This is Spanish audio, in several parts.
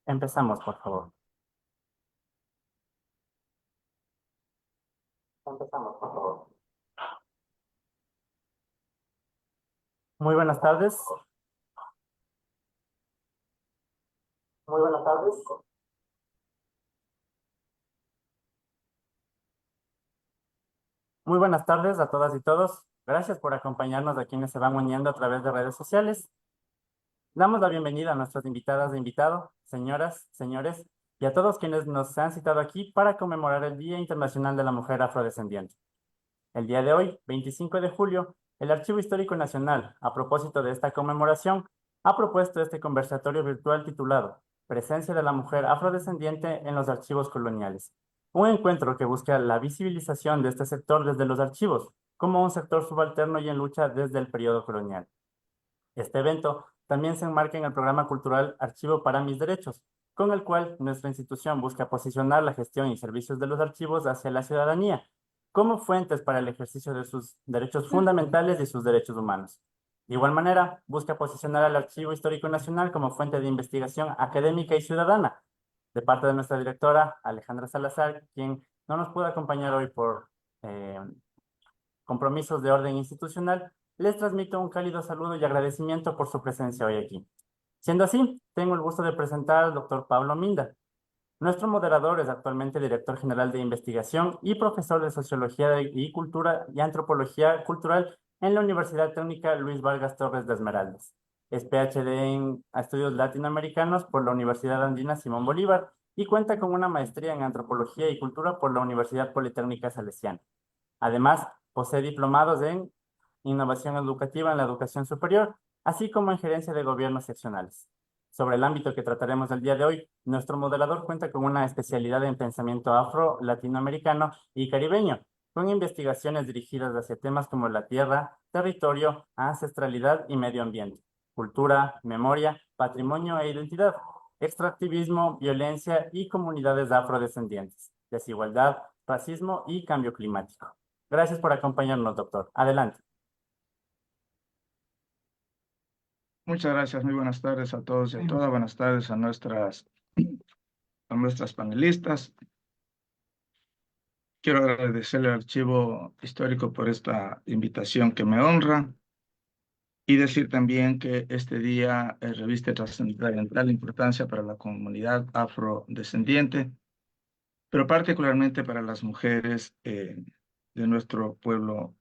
Empezamos, por favor. Empezamos, por favor. Muy buenas tardes. Muy buenas tardes. Muy buenas tardes a todas y todos. Gracias por acompañarnos a quienes se van uniendo a través de redes sociales. Damos la bienvenida a nuestras invitadas e invitado, señoras, señores, y a todos quienes nos han citado aquí para conmemorar el Día Internacional de la Mujer Afrodescendiente. El día de hoy, 25 de julio, el Archivo Histórico Nacional, a propósito de esta conmemoración, ha propuesto este conversatorio virtual titulado Presencia de la mujer afrodescendiente en los archivos coloniales. Un encuentro que busca la visibilización de este sector desde los archivos, como un sector subalterno y en lucha desde el periodo colonial. Este evento también se enmarca en el programa cultural Archivo para mis Derechos, con el cual nuestra institución busca posicionar la gestión y servicios de los archivos hacia la ciudadanía, como fuentes para el ejercicio de sus derechos fundamentales y sus derechos humanos. De igual manera, busca posicionar al Archivo Histórico Nacional como fuente de investigación académica y ciudadana, de parte de nuestra directora Alejandra Salazar, quien no nos pudo acompañar hoy por eh, compromisos de orden institucional. Les transmito un cálido saludo y agradecimiento por su presencia hoy aquí. Siendo así, tengo el gusto de presentar al doctor Pablo Minda. Nuestro moderador es actualmente director general de investigación y profesor de Sociología y Cultura y Antropología Cultural en la Universidad Técnica Luis Vargas Torres de Esmeraldas. Es PhD en Estudios Latinoamericanos por la Universidad Andina Simón Bolívar y cuenta con una maestría en Antropología y Cultura por la Universidad Politécnica Salesiana. Además, posee diplomados en innovación educativa en la educación superior, así como en gerencia de gobiernos seccionales. Sobre el ámbito que trataremos el día de hoy, nuestro moderador cuenta con una especialidad en pensamiento afro, latinoamericano y caribeño, con investigaciones dirigidas hacia temas como la tierra, territorio, ancestralidad y medio ambiente, cultura, memoria, patrimonio e identidad, extractivismo, violencia y comunidades afrodescendientes, desigualdad, racismo y cambio climático. Gracias por acompañarnos, doctor. Adelante. Muchas gracias, muy buenas tardes a todos y a todas. Buenas tardes a nuestras panelistas. Quiero agradecerle al Archivo Histórico por esta invitación que me honra y decir también que este día reviste trascendental importancia para la comunidad afrodescendiente, pero particularmente para las mujeres de nuestro pueblo,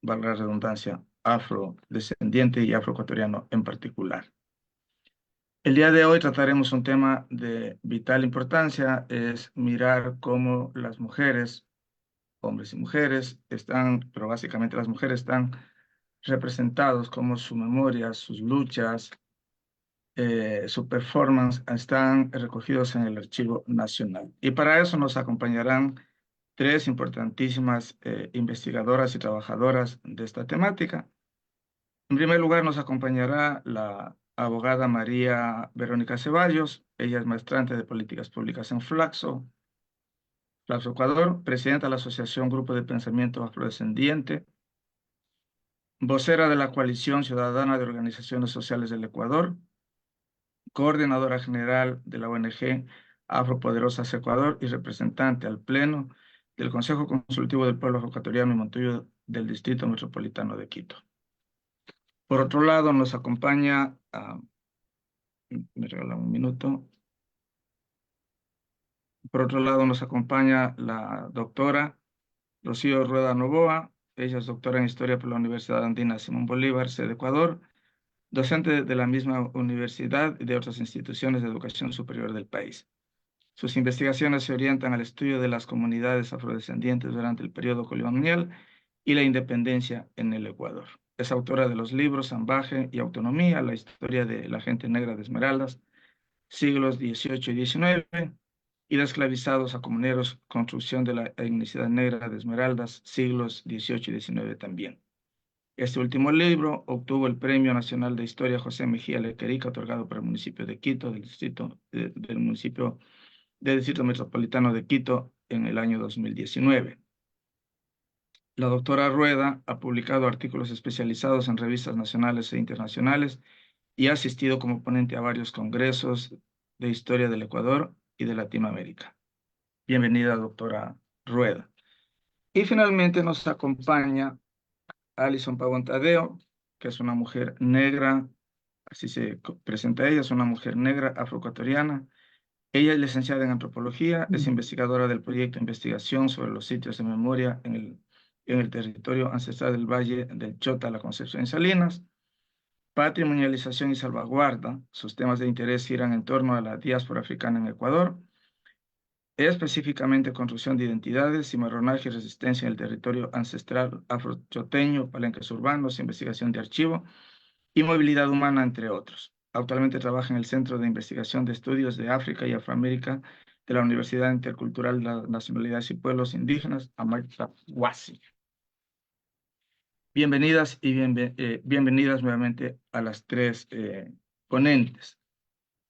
valga la redundancia, afrodescendiente y afroecuatoriano en particular. El día de hoy trataremos un tema de vital importancia, es mirar cómo las mujeres, hombres y mujeres, pero básicamente las mujeres están representados, cómo su memoria, sus luchas, su performance están recogidos en el Archivo Nacional. Y para eso nos acompañarán tres importantísimas investigadoras y trabajadoras de esta temática. En primer lugar, nos acompañará la abogada María Verónica Ceballos. Ella es maestrante de Políticas Públicas en Flaxo Ecuador, presidenta de la Asociación Grupo de Pensamiento Afrodescendiente, vocera de la Coalición Ciudadana de Organizaciones Sociales del Ecuador, coordinadora general de la ONG Afropoderosas Ecuador y representante al Pleno del Consejo Consultivo del Pueblo Ecuatoriano y Montuyo del Distrito Metropolitano de Quito. Por otro lado, nos acompaña me regalan un minuto. Por otro lado, nos acompaña la doctora Rocío Rueda Novoa. Ella es doctora en Historia por la Universidad Andina Simón Bolívar, sede Ecuador, docente de la misma universidad y de otras instituciones de educación superior del país. Sus investigaciones se orientan al estudio de las comunidades afrodescendientes durante el periodo colonial y la independencia en el Ecuador. Es autora de los libros Zambaje y Autonomía, la historia de la gente negra de Esmeraldas, siglos XVIII y XIX, y de esclavizados a comuneros, construcción de la etnicidad negra de Esmeraldas, siglos XVIII y XIX también. Este último libro obtuvo el Premio Nacional de Historia José Mejía Lequerica, otorgado por el municipio de Quito, del municipio del Distrito Metropolitano de Quito en el año 2019. La doctora Rueda ha publicado artículos especializados en revistas nacionales e internacionales y ha asistido como ponente a varios congresos de Historia del Ecuador y de Latinoamérica. Bienvenida, doctora Rueda. Y finalmente nos acompaña Alison Pavón Tadeo, que es una mujer negra, así se presenta ella, es una mujer negra afroecuatoriana. Ella es licenciada en antropología, es investigadora del proyecto de investigación sobre los sitios de memoria en el territorio ancestral del Valle del Chota, La Concepción y Salinas. Patrimonialización y salvaguarda. Sus temas de interés giran en torno a la diáspora africana en Ecuador, específicamente construcción de identidades, cimarronaje y resistencia en el territorio ancestral afrochoteño, palenques urbanos, investigación de archivo y movilidad humana, entre otros. Actualmente trabaja en el Centro de Investigación de Estudios de África y Afroamérica de la Universidad Intercultural de las Nacionalidades y Pueblos Indígenas, Amaya Huasi. Bienvenidas y bienvenidas nuevamente a las tres ponentes.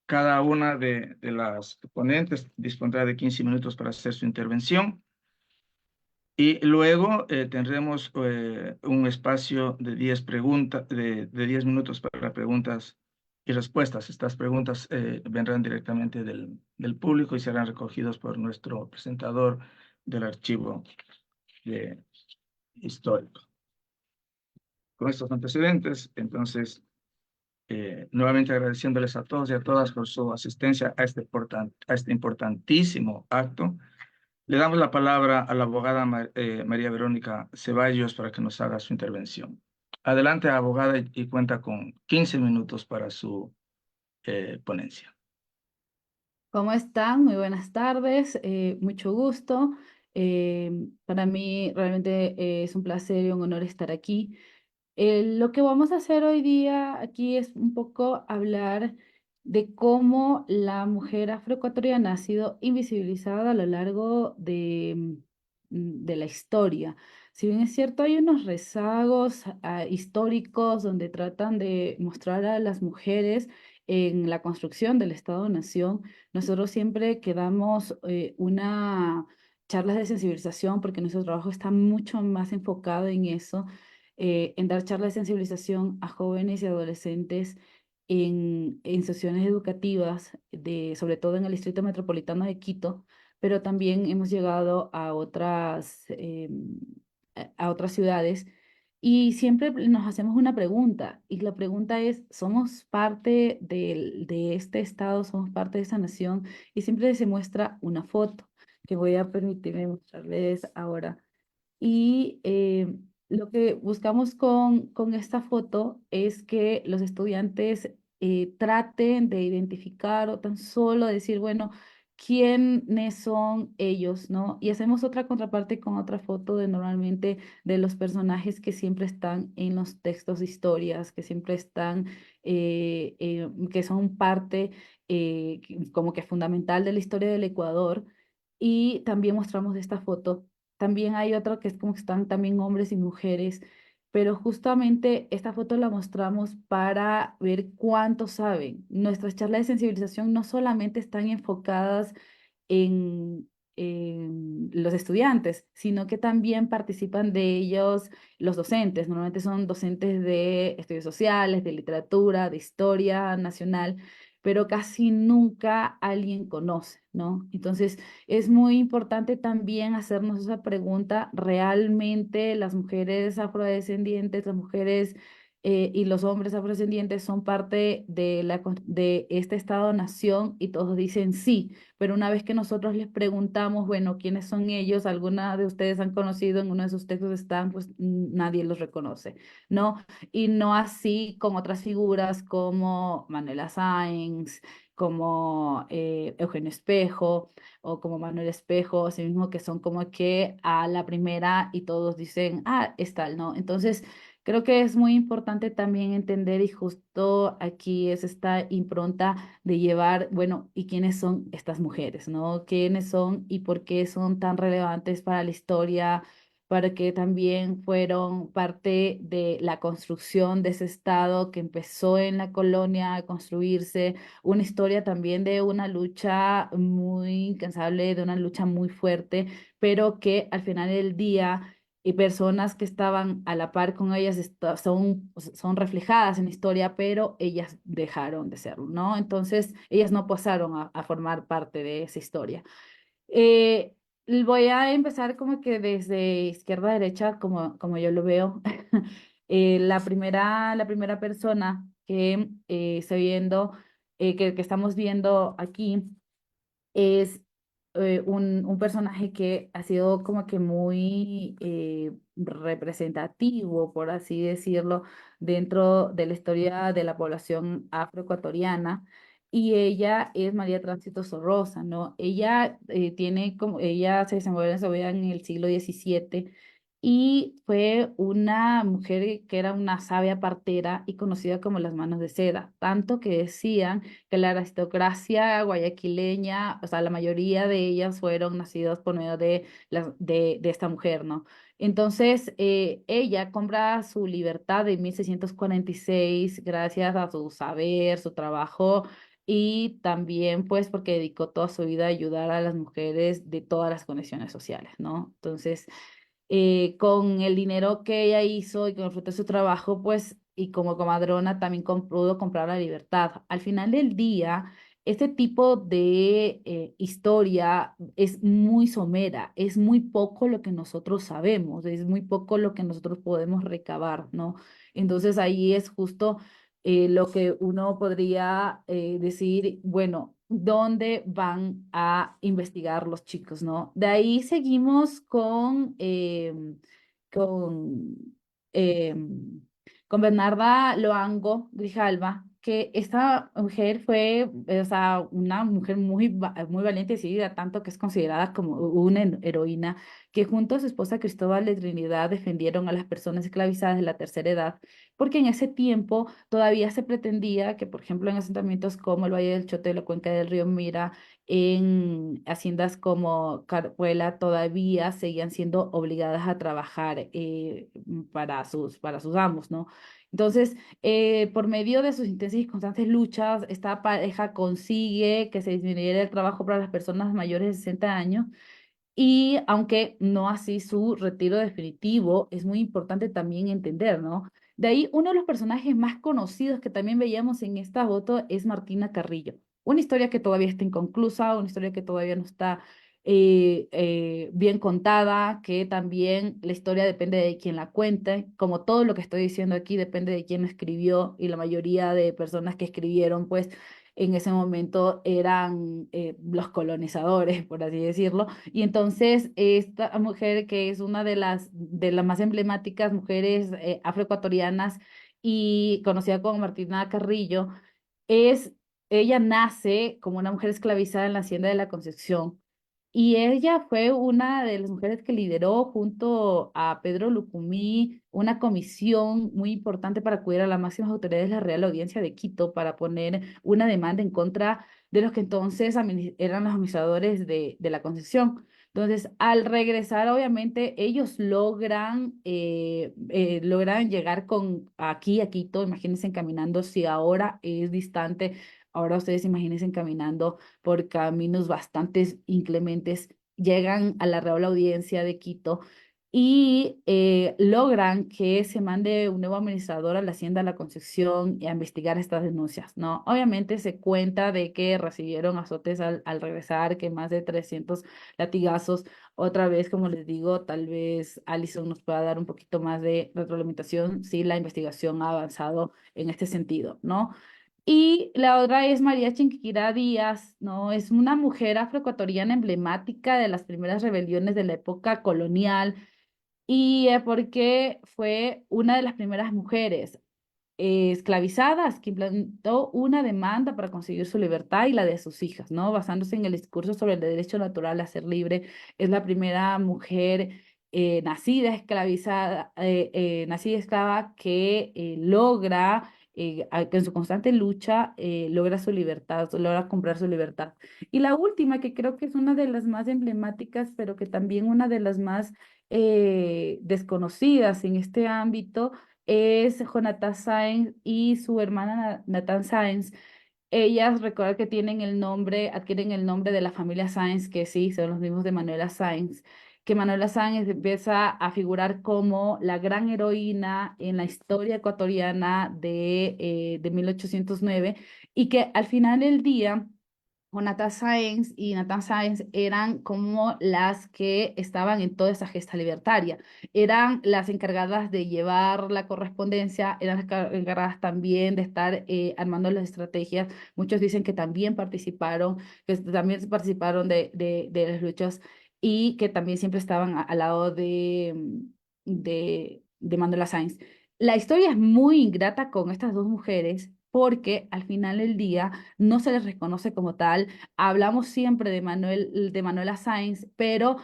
Cada una de las ponentes dispondrá de 15 minutos para hacer su intervención y luego tendremos un espacio de 10 de 10 minutos para preguntas y respuestas. Estas preguntas vendrán directamente del público y serán recogidos por nuestro presentador del archivo histórico. Con estos antecedentes, entonces, nuevamente agradeciéndoles a todos y a todas por su asistencia a este importantísimo acto. Le damos la palabra a la abogada María Verónica Ceballos para que nos haga su intervención. Adelante, abogada, y cuenta con 15 minutos para su ponencia. ¿Cómo están? Muy buenas tardes, mucho gusto. Para mí realmente es un placer y un honor estar aquí. Lo que vamos a hacer hoy día aquí es un poco hablar de cómo la mujer afroecuatoriana ha sido invisibilizada a lo largo de la historia. Si bien es cierto, hay unos rezagos históricos donde tratan de mostrar a las mujeres en la construcción del Estado-Nación. Nosotros siempre que damos una charlas de sensibilización, porque nuestro trabajo está mucho más enfocado en eso, en dar charlas de sensibilización a jóvenes y adolescentes en sesiones educativas, sobre todo en el Distrito Metropolitano de Quito, pero también hemos llegado a a otras ciudades y siempre nos hacemos una pregunta, y la pregunta es, ¿somos parte de este estado, somos parte de esa nación? Y siempre se muestra una foto que voy a permitirme mostrarles ahora. Y lo que buscamos con esta foto es que los estudiantes traten de identificar o tan solo decir, bueno, quiénes son ellos, ¿no? Y hacemos otra contraparte con otra foto de normalmente de los personajes que siempre están en los textos de historias, que siempre están, que son parte como que fundamental de la historia del Ecuador. Y también mostramos esta foto. También hay otro que es como que están también hombres y mujeres, pero justamente esta foto la mostramos para ver cuánto saben. Nuestras charlas de sensibilización no solamente están enfocadas en los estudiantes, sino que también participan de ellos los docentes. Normalmente son docentes de estudios sociales, de literatura, de historia nacional, pero casi nunca alguien conoce, ¿no? Entonces, es muy importante también hacernos esa pregunta, ¿realmente las mujeres afrodescendientes, las mujeres y los hombres afrodescendientes son parte de este Estado-nación? Y todos dicen sí, pero una vez que nosotros les preguntamos, bueno, ¿quiénes son ellos? ¿Alguna de ustedes han conocido en uno de sus textos están? Pues nadie los reconoce, ¿no? Y no así con otras figuras como Manuela Sáenz, como Eugenio Espejo o como Manuel Espejo, así mismo que son como que a la primera y todos dicen, ah, es tal, ¿no? Entonces, creo que es muy importante también entender, y justo aquí es esta impronta de llevar, bueno, ¿y quiénes son estas mujeres, no? ¿Quiénes son y por qué son tan relevantes para la historia? Para que también fueron parte de la construcción de ese estado que empezó en la colonia a construirse, una historia también de una lucha muy incansable, de una lucha muy fuerte, pero que al final del día y personas que estaban a la par con ellas son reflejadas en la historia, pero ellas dejaron de serlo, ¿no? Entonces, ellas no pasaron a formar parte de esa historia. Eh, Voy a empezar como que desde izquierda a derecha, como yo lo veo. La primera persona que estoy viendo, que estamos viendo aquí, es un personaje que ha sido como que muy representativo, por así decirlo, dentro de la historia de la población afroecuatoriana. Y ella es María Tránsito Sorrosa, ¿no? Ella se desenvolvió en su vida en el siglo XVII y fue una mujer que era una sabia partera y conocida como las manos de seda, tanto que decían que la aristocracia guayaquileña, o sea, la mayoría de ellas fueron nacidas por medio de esta mujer, ¿no? Entonces, ella compra su libertad en 1646 gracias a su saber, su trabajo y también pues porque dedicó toda su vida a ayudar a las mujeres de todas las condiciones sociales, ¿no? Entonces, con el dinero que ella hizo y con el fruto de su trabajo, pues, y como comadrona también pudo comprar la libertad. Al final del día, este tipo de historia es muy somera, es muy poco lo que nosotros sabemos, es muy poco lo que nosotros podemos recabar, ¿no? Entonces ahí es justo lo que uno podría decir, bueno, ¿dónde van a investigar los chicos, no? De ahí seguimos con, em, con Bernarda Loango Grijalva, que esta mujer fue, o sea, una mujer muy valiente y decidida, tanto que es considerada como una heroína, que junto a su esposa Cristóbal de Trinidad defendieron a las personas esclavizadas de la tercera edad, porque en ese tiempo todavía se pretendía que, por ejemplo, en asentamientos como el Valle del Chotelo, Cuenca del Río Mira, en haciendas como Carhuela, todavía seguían siendo obligadas a trabajar para sus amos, ¿no? Entonces, por medio de sus intensas y constantes luchas, esta pareja consigue que se disminuyera el trabajo para las personas mayores de 60 años y aunque no así su retiro definitivo, es muy importante también entender, ¿no? De ahí, uno de los personajes más conocidos que también veíamos en esta foto es Martina Carrillo. Una historia que todavía está inconclusa, una historia que todavía no está bien contada, que también la historia depende de quien la cuente, como todo lo que estoy diciendo aquí depende de quién lo escribió y la mayoría de personas que escribieron, pues en ese momento eran los colonizadores, por así decirlo. Y entonces esta mujer, que es una de las más emblemáticas mujeres afroecuatorianas y conocida como Martina Carrillo, es, ella nace como una mujer esclavizada en la Hacienda de la Concepción. Y ella fue una de las mujeres que lideró junto a Pedro Lucumí una comisión muy importante para acudir a las máximas autoridades de la Real Audiencia de Quito para poner una demanda en contra de los que entonces eran los administradores de la concesión. Entonces, al regresar, obviamente, ellos logran llegar aquí a Quito, imagínense caminando, si ahora es distante, ahora ustedes imagínense caminando por caminos bastante inclementes, llegan a la Real Audiencia de Quito y logran que se mande un nuevo administrador a la Hacienda de la Concepción y a investigar estas denuncias, ¿no? Obviamente se cuenta de que recibieron azotes al regresar, que más de 300 latigazos. Otra vez, como les digo, tal vez Alison nos pueda dar un poquito más de retroalimentación si la investigación ha avanzado en este sentido, ¿no? Y la otra es María Chinquirá Díaz, ¿no? Es una mujer afroecuatoriana emblemática de las primeras rebeliones de la época colonial y porque fue una de las primeras mujeres esclavizadas que implementó una demanda para conseguir su libertad y la de sus hijas, ¿no? Basándose en el discurso sobre el derecho natural a ser libre, es la primera mujer nacida esclava que logra, que en su constante lucha, logra su libertad, logra comprar su libertad. Y la última, que creo que es una de las más emblemáticas, pero que también una de las más desconocidas en este ámbito, es Jonathan Sáenz y su hermana Nathan Sáenz. Ellas recuerdan que adquieren el nombre de la familia Sáenz, que sí, son los mismos de Manuela Sáenz, que Manuela Sáenz empieza a figurar como la gran heroína en la historia ecuatoriana de 1809 y que al final del día Jonathan Sáenz y Nathan Sáenz eran como las que estaban en toda esa gesta libertaria. Eran las encargadas de llevar la correspondencia, eran las encargadas también de estar armando las estrategias. Muchos dicen que también participaron de las luchas y que también siempre estaban al lado de Manuela Sáenz. La historia es muy ingrata con estas dos mujeres porque al final del día no se les reconoce como tal. Hablamos siempre de Manuela Sáenz, pero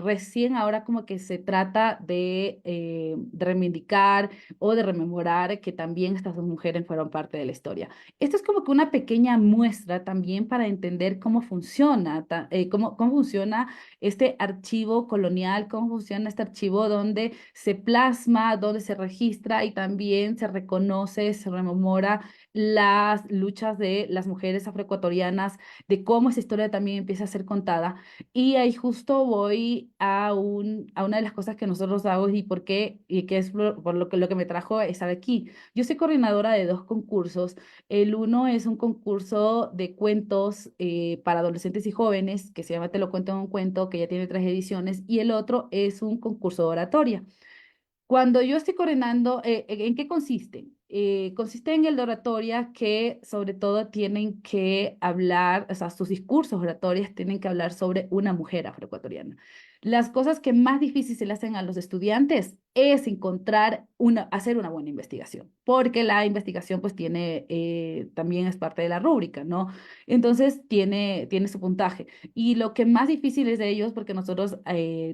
recién ahora como que se trata de reivindicar o de rememorar que también estas dos mujeres fueron parte de la historia. Esto es como que una pequeña muestra también para entender cómo funciona, cómo funciona este archivo colonial, cómo funciona este archivo donde se plasma, donde se registra y también se reconoce, se rememora las luchas de las mujeres afroecuatorianas, de cómo esa historia también empieza a ser contada. Y ahí justo voy a una de las cosas que nosotros hago y por qué, y que es por lo que me trajo a estar aquí. Yo soy coordinadora de dos concursos. El uno es un concurso de cuentos para adolescentes y jóvenes que se llama Te lo cuento en un cuento, que ya tiene 3 ediciones, y el otro es un concurso de oratoria. Cuando yo estoy coordinando, ¿en qué consiste? Consiste en el de oratoria que sobre todo tienen que hablar, o sea, sus discursos oratorios tienen que hablar sobre una mujer afroecuatoriana. Las cosas que más difícil se le hacen a los estudiantes es hacer una buena investigación, porque la investigación pues también es parte de la rúbrica, ¿no? Entonces tiene su puntaje. Y lo que más difícil es de ellos, porque nosotros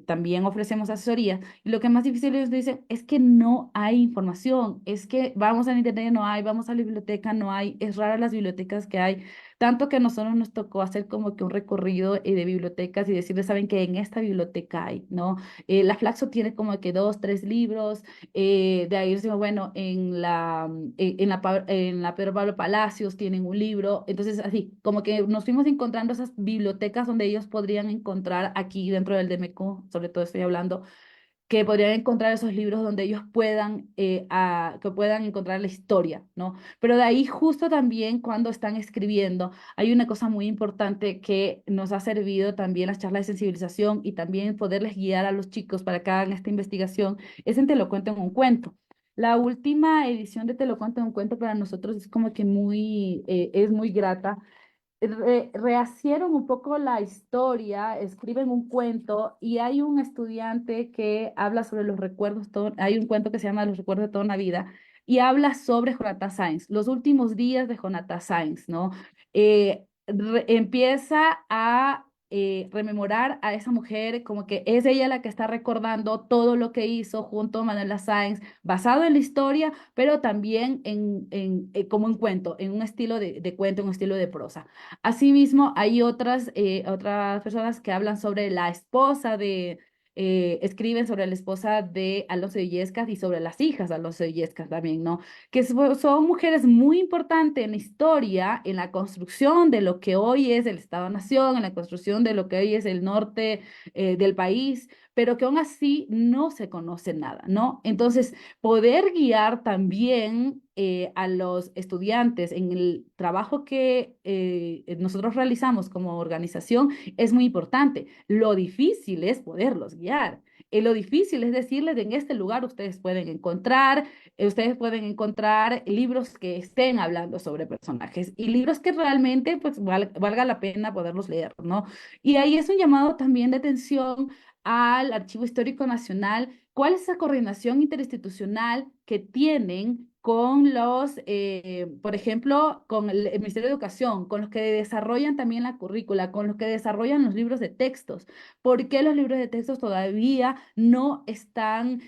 también ofrecemos asesoría, y lo que más difícil ellos dicen es que no hay información, es que vamos al internet, no hay, vamos a la biblioteca, no hay, es rara las bibliotecas que hay, tanto que a nosotros nos tocó hacer como que un recorrido de bibliotecas y decirles, saben que en esta biblioteca hay, ¿no? La Flaxo tiene como que 2, 3 libros, de ahí decimos, bueno, en la Pedro Pablo Palacios tienen un libro, entonces así, como que nos fuimos encontrando esas bibliotecas donde ellos podrían encontrar aquí dentro del DMQ, sobre todo estoy hablando, que podrían encontrar esos libros donde ellos que puedan encontrar la historia, ¿no? Pero de ahí justo también cuando están escribiendo, hay una cosa muy importante que nos ha servido también las charlas de sensibilización y también poderles guiar a los chicos para que hagan esta investigación, es en Te lo cuento en un cuento. La última edición de Te lo cuento en un cuento para nosotros es como que es muy grata. Rehacieron un poco la historia, escriben un cuento y hay un estudiante que habla sobre los recuerdos, hay un cuento que se llama Los recuerdos de toda una vida y habla sobre Jonathan Sáenz, los últimos días de Jonathan Sáenz, ¿no? Empieza a rememorar a esa mujer como que es ella la que está recordando todo lo que hizo junto a Manuela Sáenz, basado en la historia, pero también como un cuento, en un estilo de cuento, en un estilo de prosa. Asimismo, hay otras personas que hablan sobre la esposa escriben sobre la esposa de Alonso de Illescas y sobre las hijas de Alonso de Illescas también, ¿no? Que son mujeres muy importantes en la historia, en la construcción de lo que hoy es el Estado-Nación, en la construcción de lo que hoy es el norte del país, pero que aún así no se conoce nada, ¿no? Entonces, poder guiar también a los estudiantes en el trabajo que nosotros realizamos como organización es muy importante. Lo difícil es poderlos guiar. Lo difícil es decirles, en este lugar ustedes pueden encontrar libros que estén hablando sobre personajes y libros que realmente pues valga la pena poderlos leer, ¿no? Y ahí es un llamado también de atención al Archivo Histórico Nacional. ¿Cuál es esa coordinación interinstitucional que tienen con por ejemplo, con el Ministerio de Educación, con los que desarrollan también la currícula, con los que desarrollan los libros de textos? ¿Por qué los libros de textos todavía no están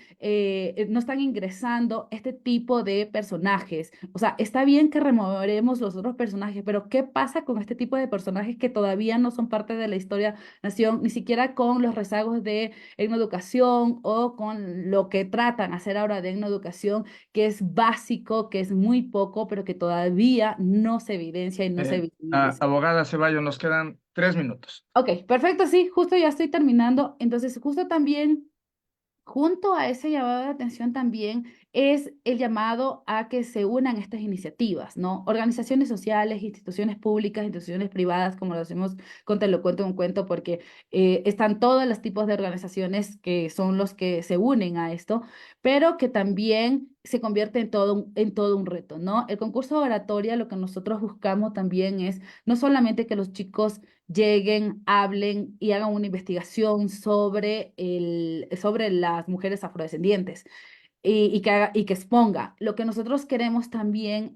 ingresando este tipo de personajes? O sea, está bien que removeremos los otros personajes, pero ¿qué pasa con este tipo de personajes que todavía no son parte de la historia nación, ni siquiera con los rezagos de etnoeducación o con lo que tratan hacer ahora de etnoeducación, que es básico? básico, que es muy poco, pero que todavía no se evidencia y no se visibiliza. Abogada Ceballos, nos quedan 3 minutos. Ok, perfecto, sí, justo ya estoy terminando. Entonces, justo también junto a ese llamado de atención también es el llamado a que se unan estas iniciativas, ¿no? Organizaciones sociales, instituciones públicas, instituciones privadas, como lo hacemos con Te lo cuento un cuento, porque están todos los tipos de organizaciones que son los que se unen a esto, pero que también se convierte en todo un reto, ¿no? El concurso de oratoria, lo que nosotros buscamos también es no solamente que los chicos lleguen, hablen y hagan una investigación sobre las mujeres afrodescendientes y que exponga. Lo que nosotros queremos también,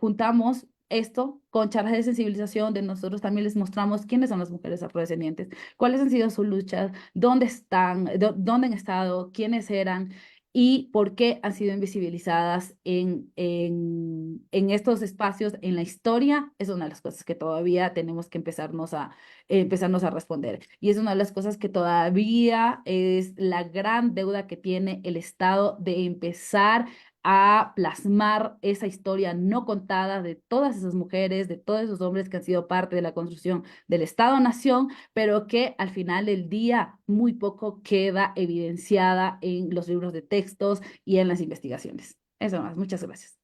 juntamos esto con charlas de sensibilización, de nosotros también les mostramos quiénes son las mujeres afrodescendientes, cuáles han sido sus luchas, dónde están, dónde han estado, quiénes eran y por qué han sido invisibilizadas en estos espacios, en la historia. Es una de las cosas que todavía tenemos que empezarnos a responder. Y es una de las cosas que todavía es la gran deuda que tiene el Estado de empezar a plasmar esa historia no contada de todas esas mujeres, de todos esos hombres que han sido parte de la construcción del Estado-Nación, pero que al final del día muy poco queda evidenciada en los libros de textos y en las investigaciones. Eso más, muchas gracias.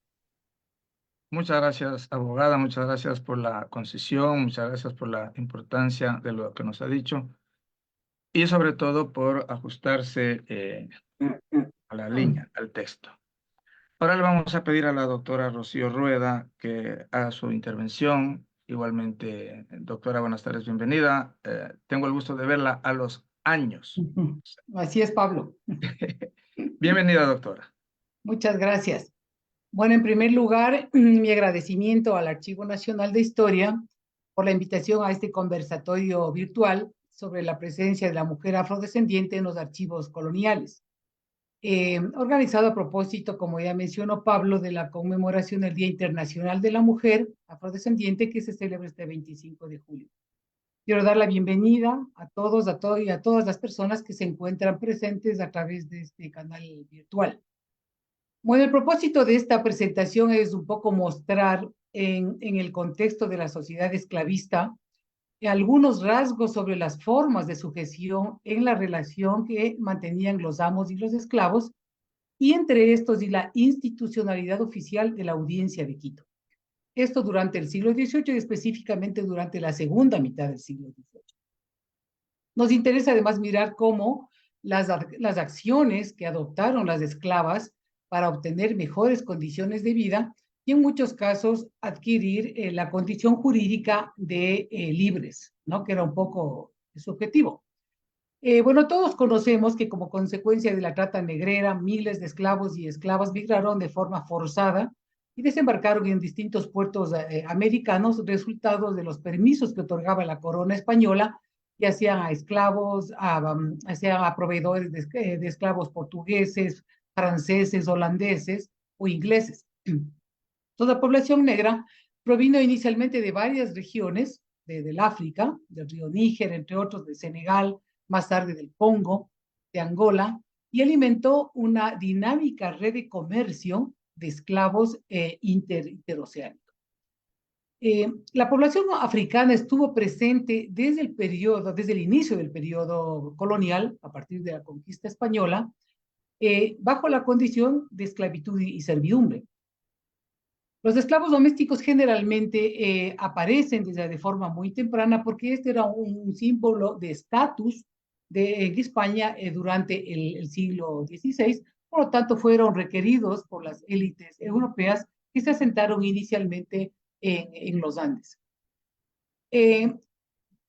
Muchas gracias, abogada. Muchas gracias por la concisión. Muchas gracias por la importancia de lo que nos ha dicho y sobre todo por ajustarse a la línea, al texto. Ahora le vamos a pedir a la doctora Rocío Rueda que haga su intervención. Igualmente, doctora, buenas tardes, bienvenida. Tengo el gusto de verla a los años. Así es, Pablo. Bienvenida, doctora. Muchas gracias. Bueno, en primer lugar, mi agradecimiento al Archivo Nacional de Historia por la invitación a este conversatorio virtual sobre la presencia de la mujer afrodescendiente en los archivos coloniales. Organizado a propósito, como ya mencionó Pablo, de la conmemoración del Día Internacional de la Mujer Afrodescendiente que se celebra este 25 de julio. Quiero dar la bienvenida a todos y a todas las personas que se encuentran presentes a través de este canal virtual. Bueno, el propósito de esta presentación es un poco mostrar en el contexto de la sociedad esclavista algunos rasgos sobre las formas de sujeción en la relación que mantenían los amos y los esclavos, y entre estos y la institucionalidad oficial de la audiencia de Quito. Esto durante el siglo XVIII y específicamente durante la segunda mitad del siglo XVIII. Nos interesa además mirar cómo las acciones que adoptaron las esclavas para obtener mejores condiciones de vida y en muchos casos adquirir la condición jurídica de libres, ¿no? Que era un poco su objetivo. Bueno, todos conocemos que como consecuencia de la trata negrera, miles de esclavos y esclavas migraron de forma forzada y desembarcaron en distintos puertos americanos, resultados de los permisos que otorgaba la corona española, y hacían a esclavos, hacían a proveedores de esclavos portugueses, franceses, holandeses o ingleses. Toda la población negra provino inicialmente de varias regiones del África, del río Níger, entre otros, de Senegal, más tarde del Congo, de Angola, y alimentó una dinámica red de comercio de esclavos interoceánicos. La población africana estuvo presente desde el inicio del periodo colonial, a partir de la conquista española, bajo la condición de esclavitud y servidumbre. Los esclavos domésticos generalmente aparecen de forma muy temprana porque este era un símbolo de estatus en España durante el siglo XVI, por lo tanto fueron requeridos por las élites europeas que se asentaron inicialmente en los Andes.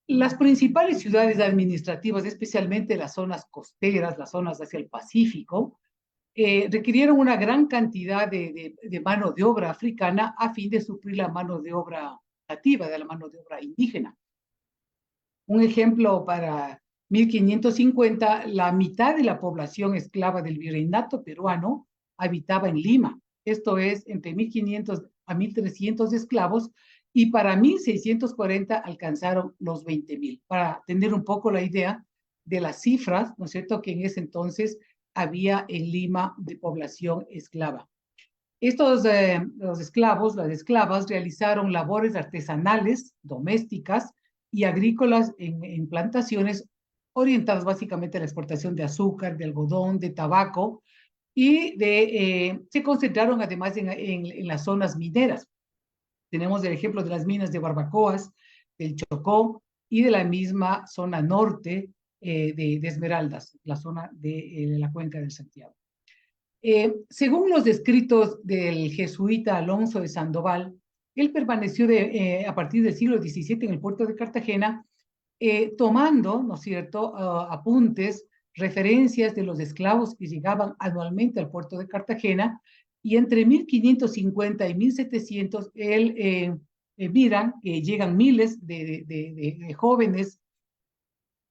Las principales ciudades administrativas, especialmente las zonas costeras, las zonas hacia el Pacífico, requirieron una gran cantidad de mano de obra africana a fin de suplir la mano de obra nativa, de la mano de obra indígena. Un ejemplo, para 1550, la mitad de la población esclava del virreinato peruano habitaba en Lima. Esto es, entre 1500 a 1300 esclavos, y para 1640 alcanzaron los 20,000, para tener un poco la idea de las cifras, ¿no es cierto?, que en ese entonces había en Lima de población esclava. Los esclavos, las esclavas, realizaron labores artesanales, domésticas y agrícolas en plantaciones orientadas básicamente a la exportación de azúcar, de algodón, de tabaco, y se concentraron además en las zonas mineras. Tenemos el ejemplo de las minas de Barbacoas, del Chocó y de la misma zona norte de Esmeraldas, la zona de la cuenca del Santiago. Según los escritos del jesuita Alonso de Sandoval, él permaneció a partir del siglo XVII en el puerto de Cartagena, tomando, ¿no es cierto?, apuntes, referencias de los esclavos que llegaban anualmente al puerto de Cartagena, y entre 1550 y 1700 él mira que llegan miles de jóvenes,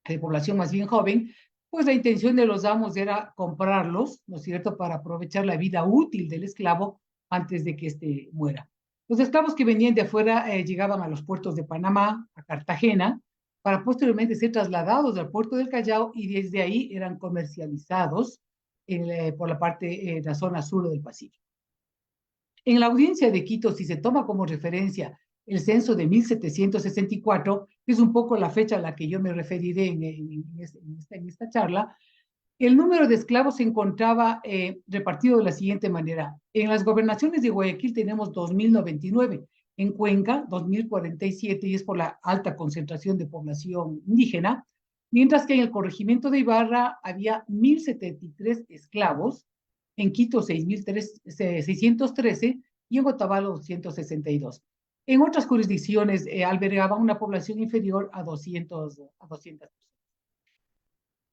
de población más bien joven, pues la intención de los amos era comprarlos, ¿no es cierto?, para aprovechar la vida útil del esclavo antes de que éste muera. Los esclavos que venían de afuera llegaban a los puertos de Panamá, a Cartagena, para posteriormente ser trasladados al puerto del Callao, y desde ahí eran comercializados por la zona sur del Pacífico. En la audiencia de Quito, si se toma como referencia el censo de 1764, que es un poco la fecha a la que yo me referiré en esta charla, el número de esclavos se encontraba repartido de la siguiente manera. En las gobernaciones de Guayaquil tenemos 2.099, en Cuenca 2.047, y es por la alta concentración de población indígena, mientras que en el corregimiento de Ibarra había 1.073 esclavos, en Quito 613 y en Otavalo 262. En otras jurisdicciones albergaban una población inferior a 200 personas.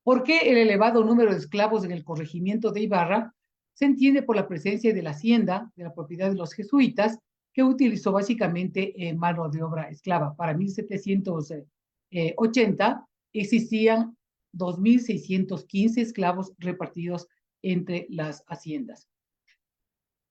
¿Por qué el elevado número de esclavos en el corregimiento de Ibarra? Se entiende por la presencia de la hacienda, de la propiedad de los jesuitas, que utilizó básicamente mano de obra esclava. Para 1780 existían 2.615 esclavos repartidos entre las haciendas.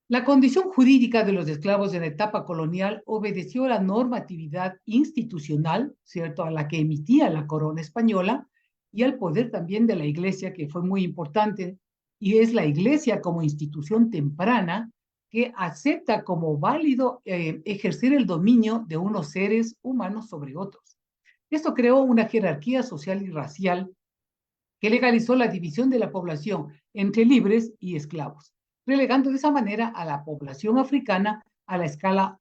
La condición jurídica de los esclavos en la etapa colonial obedeció a la normatividad institucional, ¿cierto?, a la que emitía la corona española, y al poder también de la Iglesia, que fue muy importante, y es la Iglesia como institución temprana que acepta como válido ejercer el dominio de unos seres humanos sobre otros. Esto creó una jerarquía social y racial que legalizó la división de la población entre libres y esclavos, relegando de esa manera a la población africana a la escala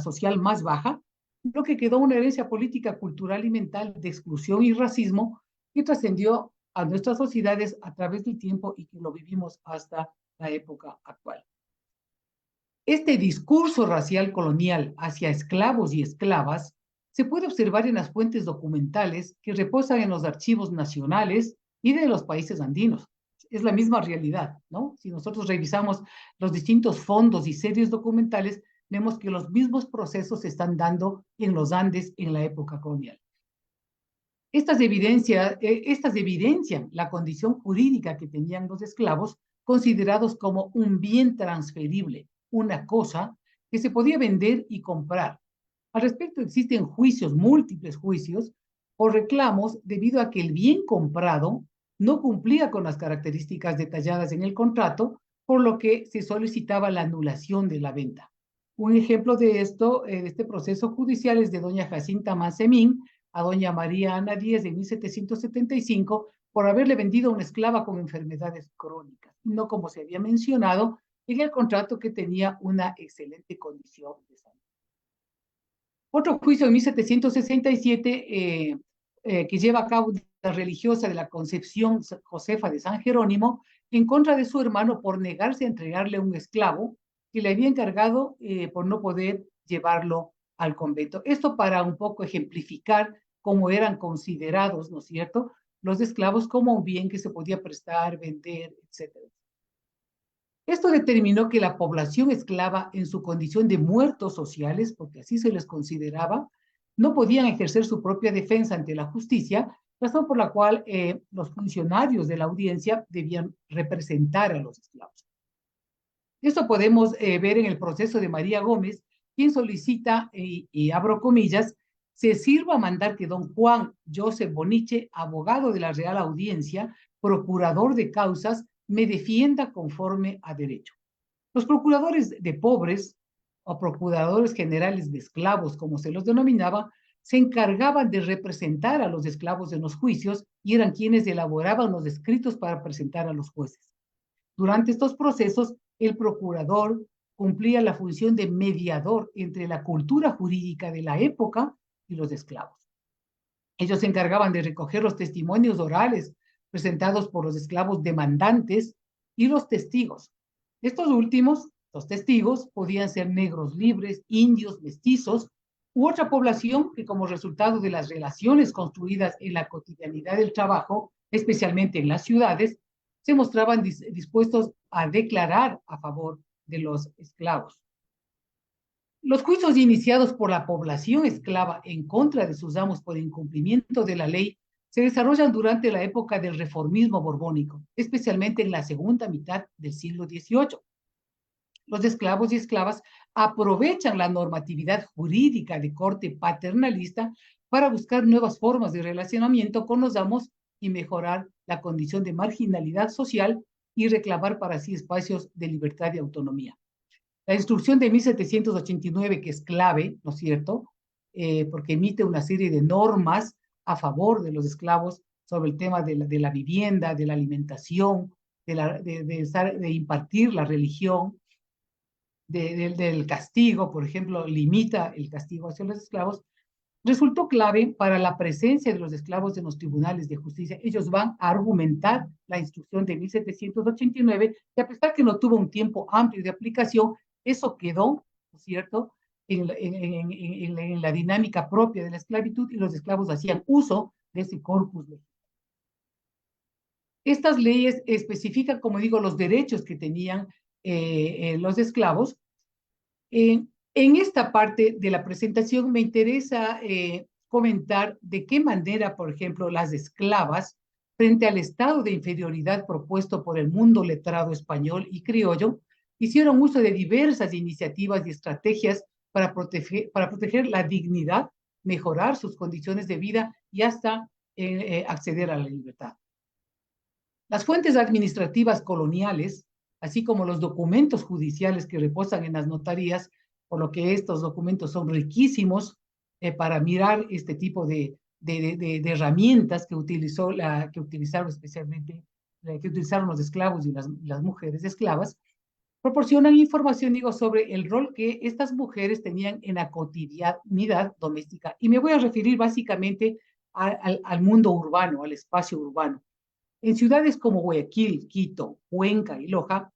social más baja, lo que quedó una herencia política, cultural y mental de exclusión y racismo que trascendió a nuestras sociedades a través del tiempo y que lo vivimos hasta la época actual. Este discurso racial colonial hacia esclavos y esclavas se puede observar en las fuentes documentales que reposan en los archivos nacionales y de los países andinos. Es la misma realidad, ¿no? Si nosotros revisamos los distintos fondos y series documentales, vemos que los mismos procesos se están dando en los Andes en la época colonial. Estas evidencian la condición jurídica que tenían los esclavos, considerados como un bien transferible, una cosa que se podía vender y comprar. Al respecto, existen juicios, múltiples juicios, o reclamos debido a que el bien comprado no cumplía con las características detalladas en el contrato, por lo que se solicitaba la anulación de la venta. Un ejemplo de esto, de este proceso judicial, es de doña Jacinta Mansemín a doña María Ana Díez de 1775 por haberle vendido a una esclava con enfermedades crónicas, no como se había mencionado en el contrato, que tenía una excelente condición de salud. Otro juicio en 1767 que lleva a cabo la religiosa de la Concepción Josefa de San Jerónimo en contra de su hermano por negarse a entregarle un esclavo que le había encargado por no poder llevarlo al convento. Esto para un poco ejemplificar cómo eran considerados, ¿no es cierto?, los esclavos como un bien que se podía prestar, vender, etc. Esto determinó que la población esclava, en su condición de muertos sociales, porque así se les consideraba, no podían ejercer su propia defensa ante la justicia, razón por la cual los funcionarios de la audiencia debían representar a los esclavos. Esto podemos ver en el proceso de María Gómez, quien solicita, y abro comillas, se sirva mandar que don Juan Joseph Boniche, abogado de la Real Audiencia, procurador de causas, me defienda conforme a derecho. Los procuradores de pobres o procuradores generales de esclavos, como se los denominaba, se encargaban de representar a los esclavos en los juicios y eran quienes elaboraban los escritos para presentar a los jueces. Durante estos procesos, el procurador cumplía la función de mediador entre la cultura jurídica de la época y los esclavos. Ellos se encargaban de recoger los testimonios orales presentados por los esclavos demandantes y los testigos. Estos últimos, los testigos, podían ser negros libres, indios, mestizos u otra población que, como resultado de las relaciones construidas en la cotidianidad del trabajo, especialmente en las ciudades, se mostraban dispuestos a declarar a favor de los esclavos. Los juicios iniciados por la población esclava en contra de sus amos por incumplimiento de la ley se desarrollan durante la época del reformismo borbónico, especialmente en la segunda mitad del siglo XVIII. Los esclavos y esclavas aprovechan la normatividad jurídica de corte paternalista para buscar nuevas formas de relacionamiento con los amos y mejorar la condición de marginalidad social y reclamar para sí espacios de libertad y autonomía. La instrucción de 1789, que es clave, ¿no es cierto?, porque emite una serie de normas a favor de los esclavos sobre el tema de la vivienda, de la alimentación, de impartir la religión, del castigo, por ejemplo, limita el castigo hacia los esclavos, resultó clave para la presencia de los esclavos en los tribunales de justicia. Ellos van a argumentar la instrucción de 1789, que a pesar que no tuvo un tiempo amplio de aplicación, eso quedó, ¿no es cierto?, en la dinámica propia de la esclavitud y los esclavos hacían uso de ese corpus. Estas leyes especifican, como digo, los derechos que tenían los esclavos. En esta parte de la presentación me interesa comentar de qué manera, por ejemplo, las esclavas, frente al estado de inferioridad propuesto por el mundo letrado español y criollo, hicieron uso de diversas iniciativas y estrategias para proteger la dignidad, mejorar sus condiciones de vida y hasta acceder a la libertad. Las fuentes administrativas coloniales, así como los documentos judiciales que reposan en las notarías, por lo que estos documentos son riquísimos para mirar este tipo de herramientas que utilizaron especialmente, que utilizaron los esclavos y las mujeres esclavas, proporcionan información, digo, sobre el rol que estas mujeres tenían en la cotidianidad doméstica. Y me voy a referir básicamente al mundo urbano, al espacio urbano. En ciudades como Guayaquil, Quito, Cuenca y Loja,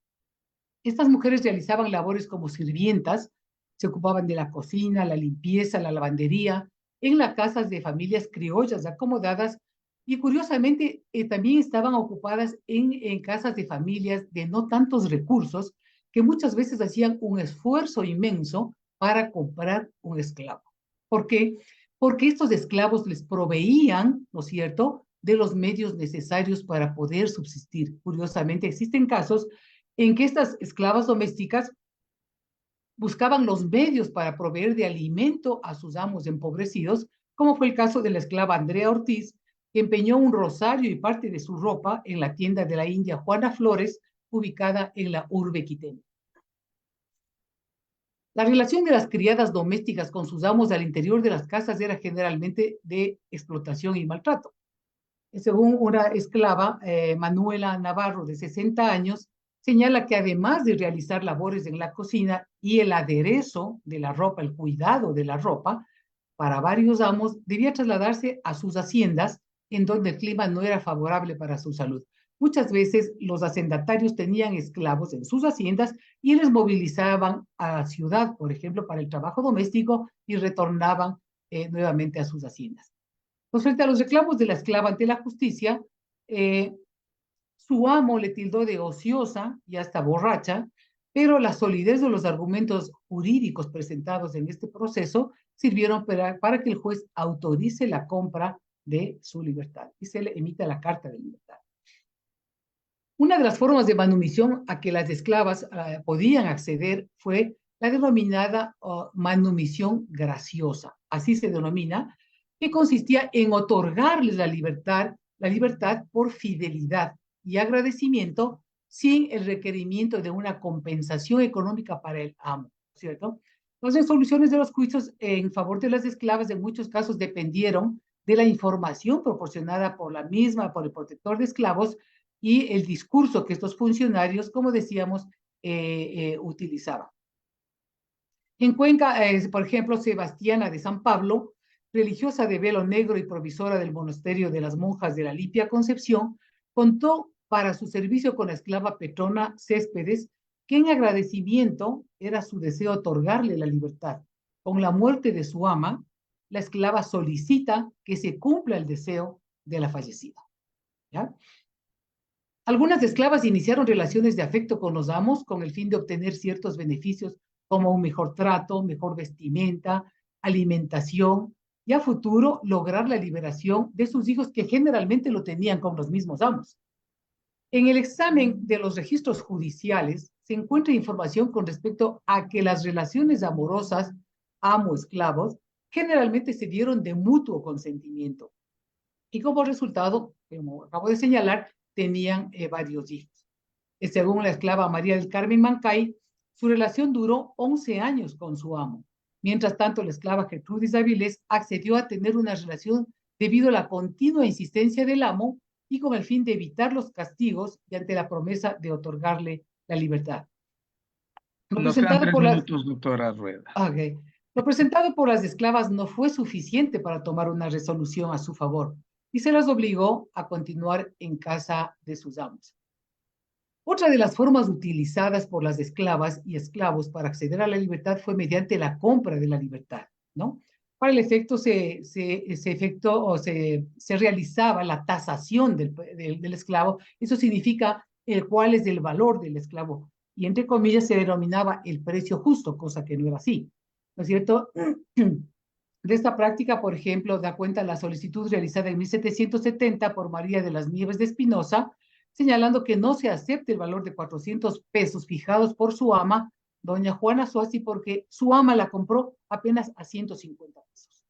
estas mujeres realizaban labores como sirvientas, se ocupaban de la cocina, la limpieza, la lavandería, en las casas de familias criollas acomodadas y curiosamente también estaban ocupadas en casas de familias de no tantos recursos que muchas veces hacían un esfuerzo inmenso para comprar un esclavo. ¿Por qué? Porque estos esclavos les proveían, ¿no es cierto?, de los medios necesarios para poder subsistir. Curiosamente, existen casos en que estas esclavas domésticas buscaban los medios para proveer de alimento a sus amos empobrecidos, como fue el caso de la esclava Andrea Ortiz, que empeñó un rosario y parte de su ropa en la tienda de la india Juana Flores, ubicada en la urbe quiteña. La relación de las criadas domésticas con sus amos al interior de las casas era generalmente de explotación y maltrato. Según una esclava, Manuela Navarro, de 60 años, señala que además de realizar labores en la cocina y el aderezo de la ropa, el cuidado de la ropa, para varios amos debía trasladarse a sus haciendas en donde el clima no era favorable para su salud. Muchas veces los hacendatarios tenían esclavos en sus haciendas y les movilizaban a la ciudad, por ejemplo, para el trabajo doméstico y retornaban nuevamente a sus haciendas. Pues frente a los reclamos de la esclava ante la justicia, su amo le tildó de ociosa y hasta borracha, pero la solidez de los argumentos jurídicos presentados en este proceso sirvieron para que el juez autorice la compra de su libertad y se le emita la carta de libertad. Una de las formas de manumisión a que las esclavas podían acceder fue la denominada manumisión graciosa, así se denomina, que consistía en otorgarles la libertad por fidelidad y agradecimiento sin el requerimiento de una compensación económica para el amo, ¿cierto? Las resoluciones de los juicios en favor de las esclavas en muchos casos dependieron de la información proporcionada por la misma, por el protector de esclavos y el discurso que estos funcionarios, como decíamos, utilizaban. En Cuenca, por ejemplo, Sebastiana de San Pablo, religiosa de velo negro y provisora del monasterio de las monjas de la Limpia Concepción, contó para su servicio con la esclava Petrona Céspedes que en agradecimiento era su deseo otorgarle la libertad. Con la muerte de su ama, la esclava solicita que se cumpla el deseo de la fallecida. ¿Ya? Algunas esclavas iniciaron relaciones de afecto con los amos con el fin de obtener ciertos beneficios como un mejor trato, mejor vestimenta, alimentación y a futuro lograr la liberación de sus hijos que generalmente lo tenían con los mismos amos. En el examen de los registros judiciales se encuentra información con respecto a que las relaciones amorosas amo-esclavos generalmente se dieron de mutuo consentimiento y como resultado, como acabo de señalar, tenían varios hijos. Según la esclava María del Carmen Mancay, su relación duró 11 años con su amo. Mientras tanto, la esclava Gertrudis Avilés accedió a tener una relación debido a la continua insistencia del amo y con el fin de evitar los castigos y ante la promesa de otorgarle la libertad. Nos quedan 3 minutos, doctora Rueda. Okay. Lo presentado por las esclavas no fue suficiente para tomar una resolución a su favor y se las obligó a continuar en casa de sus amos. Otra de las formas utilizadas por las esclavas y esclavos para acceder a la libertad fue mediante la compra de la libertad, ¿no? Para el efecto se realizaba la tasación del esclavo. Eso significa cuál es el valor del esclavo. Y entre comillas se denominaba el precio justo, cosa que no era así, ¿no es cierto? De esta práctica, por ejemplo, da cuenta la solicitud realizada en 1770 por María de las Nieves de Espinosa, señalando que no se acepte el valor de 400 pesos fijados por su ama, doña Juana Suassi, porque su ama la compró apenas a 150 pesos.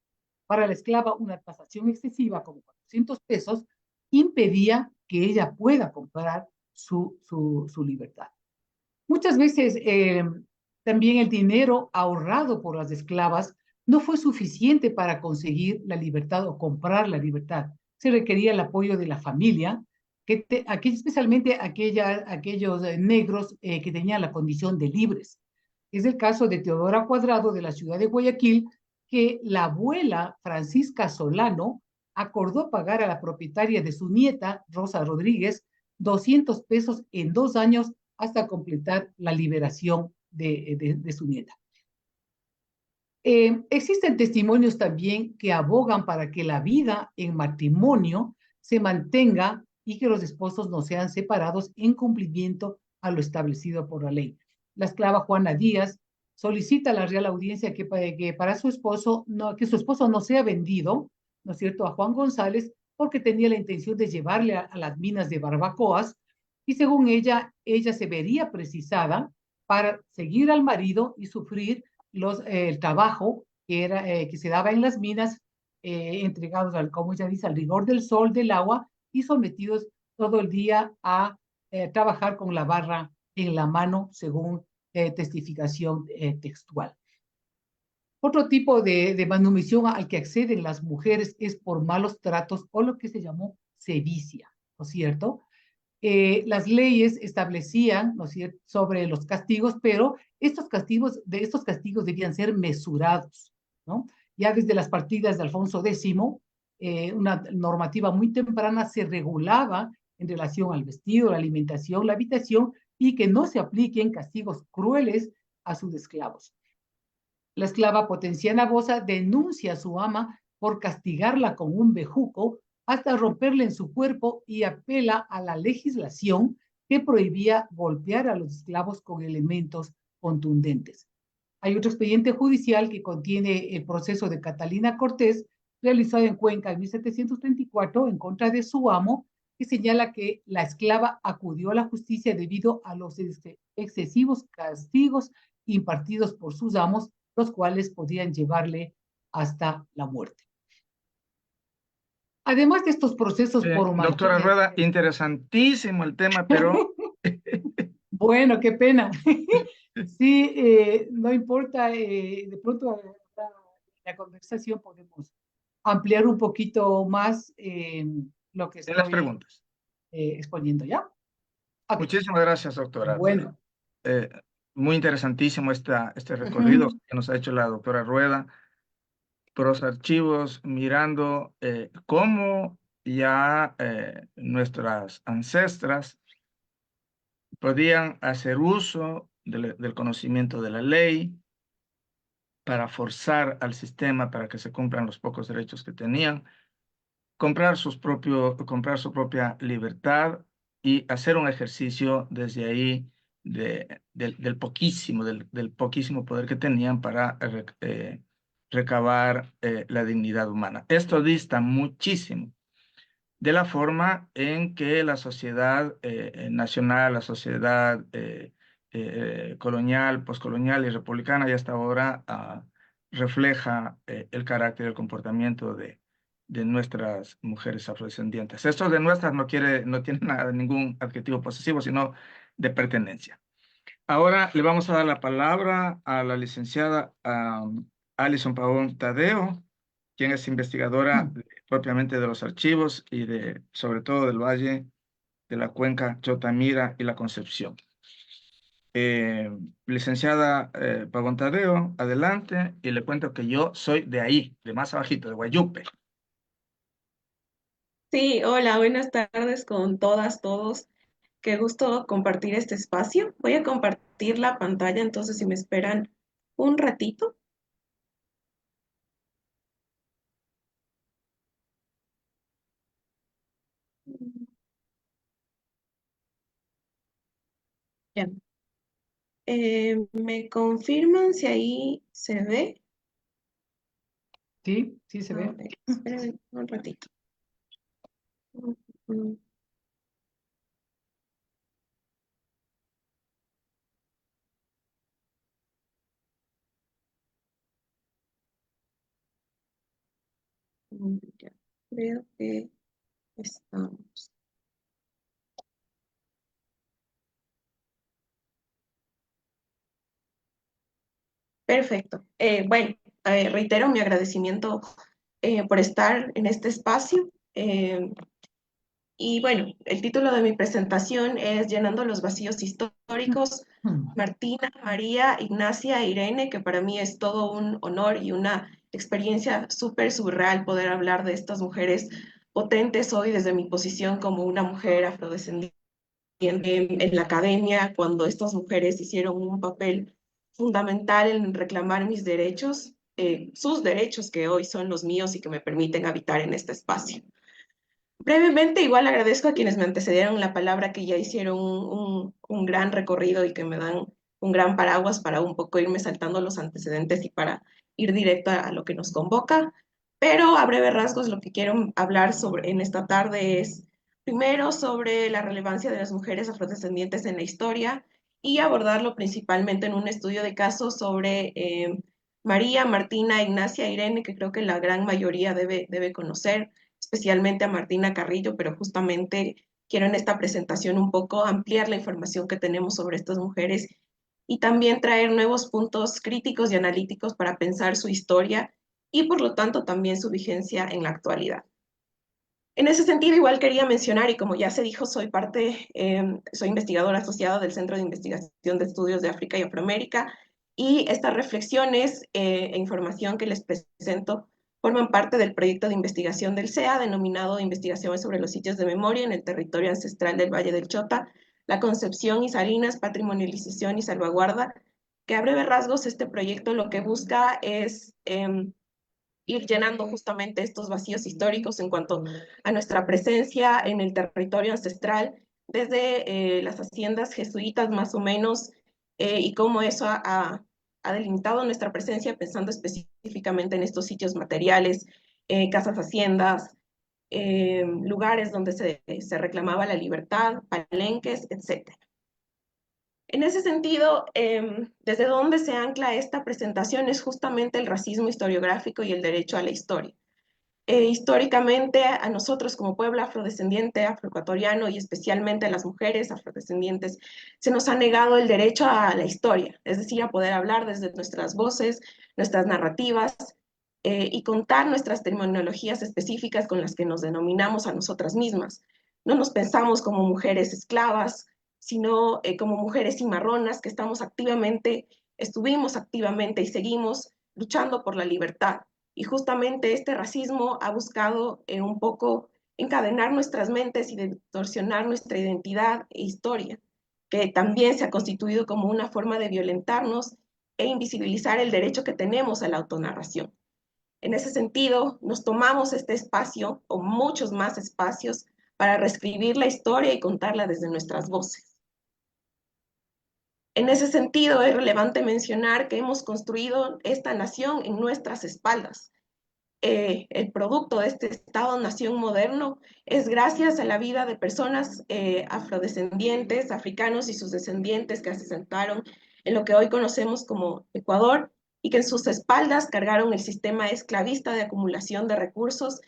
Para la esclava, una tasación excesiva como 400 pesos impedía que ella pueda comprar su libertad. Muchas veces también el dinero ahorrado por las esclavas no fue suficiente para conseguir la libertad o comprar la libertad. Se requería el apoyo de la familia, especialmente aquellos negros que tenían la condición de libres. Es el caso de Teodora Cuadrado de la ciudad de Guayaquil, que la abuela Francisca Solano acordó pagar a la propietaria de su nieta, Rosa Rodríguez, 200 pesos en 2 años hasta completar la liberación de su nieta. Existen testimonios también que abogan para que la vida en matrimonio se mantenga y que los esposos no sean separados en cumplimiento a lo establecido por la ley. La esclava Juana Díaz solicita a la Real Audiencia que para su esposo, que su esposo no sea vendido, ¿no es cierto?, a Juan González, porque tenía la intención de llevarle a las minas de barbacoas, y según ella se vería precisada para seguir al marido y sufrir el trabajo que se daba en las minas, entregados, como ella dice, al rigor del sol, del agua, y sometidos todo el día a trabajar con la barra en la mano, según testificación textual. Otro tipo de manumisión al que acceden las mujeres es por malos tratos o lo que se llamó sevicia, ¿no es cierto? Las leyes establecían, ¿no es cierto?, sobre los castigos, pero estos castigos debían ser mesurados, ¿no? Ya desde las partidas de Alfonso X, una normativa muy temprana se regulaba en relación al vestido, la alimentación, la habitación, y que no se apliquen castigos crueles a sus esclavos. La esclava Potenciana Bosa denuncia a su ama por castigarla con un bejuco hasta romperle en su cuerpo y apela a la legislación que prohibía golpear a los esclavos con elementos contundentes. Hay otro expediente judicial que contiene el proceso de Catalina Cortés, realizado en Cuenca en 1734 en contra de su amo, que señala que la esclava acudió a la justicia debido a los excesivos castigos impartidos por sus amos, los cuales podían llevarle hasta la muerte. Además de estos procesos por doctora Rueda, interesantísimo el tema, pero Bueno, qué pena. Sí, no importa, de pronto la conversación podemos ampliar un poquito más lo que En las estoy preguntas. exponiendo, ¿ya? Ok, Muchísimas gracias, doctora. bueno. Eh, Muy interesantísimo este recorrido Ujú. que nos ha hecho la doctora Rueda por los archivos, mirando cómo ya nuestras ancestras podían hacer uso del conocimiento de la ley para forzar al sistema para que se cumplan los pocos derechos que tenían, comprar su propia libertad y hacer un ejercicio desde ahí del poquísimo poder que tenían para recabar la dignidad humana. Esto dista muchísimo de la forma en que la sociedad nacional, la sociedad colonial, poscolonial y republicana ya hasta ahora refleja el carácter y el comportamiento de nuestras mujeres afrodescendientes. Esto de nuestras no tiene nada, ningún adjetivo posesivo, sino de pertenencia. Ahora le vamos a dar la palabra a la licenciada Alison Pavón Tadeo, quien es investigadora propiamente de los archivos y sobre todo del Valle de la Cuenca Chotamira y la Concepción. Eh, Licenciada Pavón Tadeo, adelante, y le cuento que yo soy de ahí, de más abajito, de Guayupe. Sí, hola, buenas tardes con todas, todos. Qué gusto compartir este espacio. Voy a compartir la pantalla, entonces si me esperan un ratito. Bien. ¿Me confirman si ahí se ve? Sí, sí se A ve. ver, esperen un ratito. Mm, ya, creo que estamos. Perfecto. Bueno, reitero mi agradecimiento por estar en este espacio. Y bueno, el título de mi presentación es Llenando los vacíos históricos, Martina, María, Ignacia e Irene, que para mí es todo un honor y una experiencia súper surreal poder hablar de estas mujeres potentes hoy desde mi posición como una mujer afrodescendiente en la academia, cuando estas mujeres hicieron un papel fundamental en reclamar mis derechos, sus derechos que hoy son los míos y que me permiten habitar en este espacio. Brevemente, igual agradezco a quienes me antecedieron la palabra, que ya hicieron un gran recorrido y que me dan un gran paraguas para un poco irme saltando los antecedentes y para ir directo a lo que nos convoca. Pero a breve rasgos lo que quiero hablar sobre en esta tarde es primero sobre la relevancia de las mujeres afrodescendientes en la historia y abordarlo principalmente en un estudio de casos sobre María, Martina, Ignacia, Irene, que creo que la gran mayoría debe conocer, especialmente a Martina Carrillo, pero justamente quiero en esta presentación un poco ampliar la información que tenemos sobre estas mujeres y también traer nuevos puntos críticos y analíticos para pensar su historia y por lo tanto también su vigencia en la actualidad. En ese sentido, igual quería mencionar, y como ya se dijo, soy investigadora asociada del Centro de Investigación de Estudios de África y Afroamérica, y estas reflexiones e información que les presento forman parte del proyecto de investigación del CEA, denominado Investigaciones sobre los sitios de memoria en el territorio ancestral del Valle del Chota, la concepción y Salinas, patrimonialización y salvaguarda, que a breve rasgos este proyecto lo que busca es ir llenando justamente estos vacíos históricos en cuanto a nuestra presencia en el territorio ancestral, desde las haciendas jesuitas más o menos, y cómo eso ha delimitado nuestra presencia, pensando específicamente en estos sitios materiales, casas haciendas, lugares donde se reclamaba la libertad, palenques, etc. En ese sentido, desde donde se ancla esta presentación es justamente el racismo historiográfico y el derecho a la historia. Históricamente a nosotros como pueblo afrodescendiente, afroecuatoriano y especialmente a las mujeres afrodescendientes, se nos ha negado el derecho a la historia, es decir, a poder hablar desde nuestras voces, nuestras narrativas y contar nuestras terminologías específicas con las que nos denominamos a nosotras mismas. No nos pensamos como mujeres esclavas, sino como mujeres cimarronas que estuvimos activamente y seguimos luchando por la libertad. Y justamente este racismo ha buscado un poco encadenar nuestras mentes y distorsionar nuestra identidad e historia, que también se ha constituido como una forma de violentarnos e invisibilizar el derecho que tenemos a la autonarración. En ese sentido, nos tomamos este espacio o muchos más espacios para reescribir la historia y contarla desde nuestras voces. En ese sentido, es relevante mencionar que hemos construido esta nación en nuestras espaldas. El producto de este Estado-nación moderno es gracias a la vida de personas afrodescendientes, africanos y sus descendientes que se asentaron en lo que hoy conocemos como Ecuador y que en sus espaldas cargaron el sistema esclavista de acumulación de recursos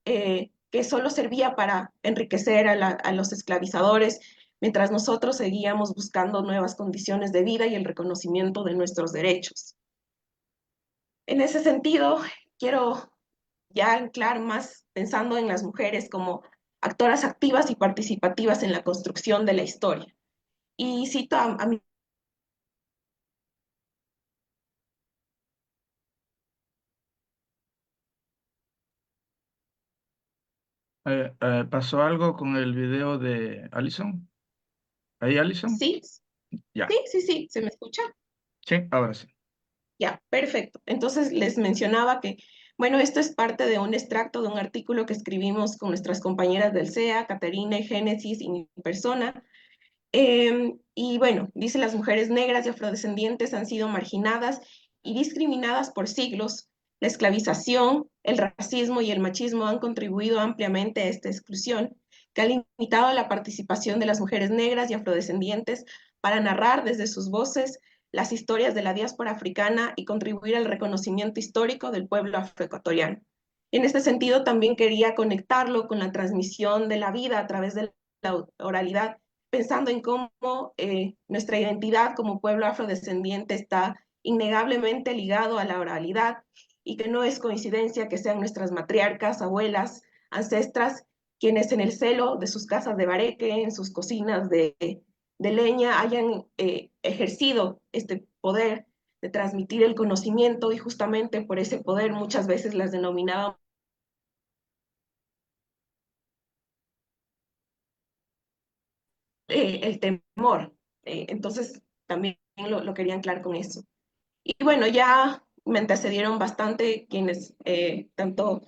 que solo servía para enriquecer a los esclavizadores, mientras nosotros seguíamos buscando nuevas condiciones de vida y el reconocimiento de nuestros derechos. En ese sentido, quiero ya anclar más pensando en las mujeres como actoras activas y participativas en la construcción de la historia. Y cito a mi ¿Pasó algo con el video de Alison? ¿Ahí, Alison? sí, Ya. sí, ¿se me escucha? Sí, ahora sí. Ya, perfecto. Entonces les mencionaba que, bueno, esto es parte de un extracto de un artículo que escribimos con nuestras compañeras del CEA, Caterina, Génesis y mi persona. Y bueno, dice, las mujeres negras y afrodescendientes han sido marginadas y discriminadas por siglos. La esclavización, el racismo y el machismo han contribuido ampliamente a esta exclusión, que ha limitado la participación de las mujeres negras y afrodescendientes para narrar desde sus voces las historias de la diáspora africana y contribuir al reconocimiento histórico del pueblo afroecuatoriano. En este sentido, también quería conectarlo con la transmisión de la vida a través de la oralidad, pensando en cómo nuestra identidad como pueblo afrodescendiente está innegablemente ligado a la oralidad y que no es coincidencia que sean nuestras matriarcas, abuelas, ancestras, quienes en el celo de sus casas de bareque, en sus cocinas de leña, hayan ejercido este poder de transmitir el conocimiento y justamente por ese poder muchas veces las denominaban el temor. Entonces, también lo quería anclar con eso. Y bueno, ya me antecedieron bastante quienes, tanto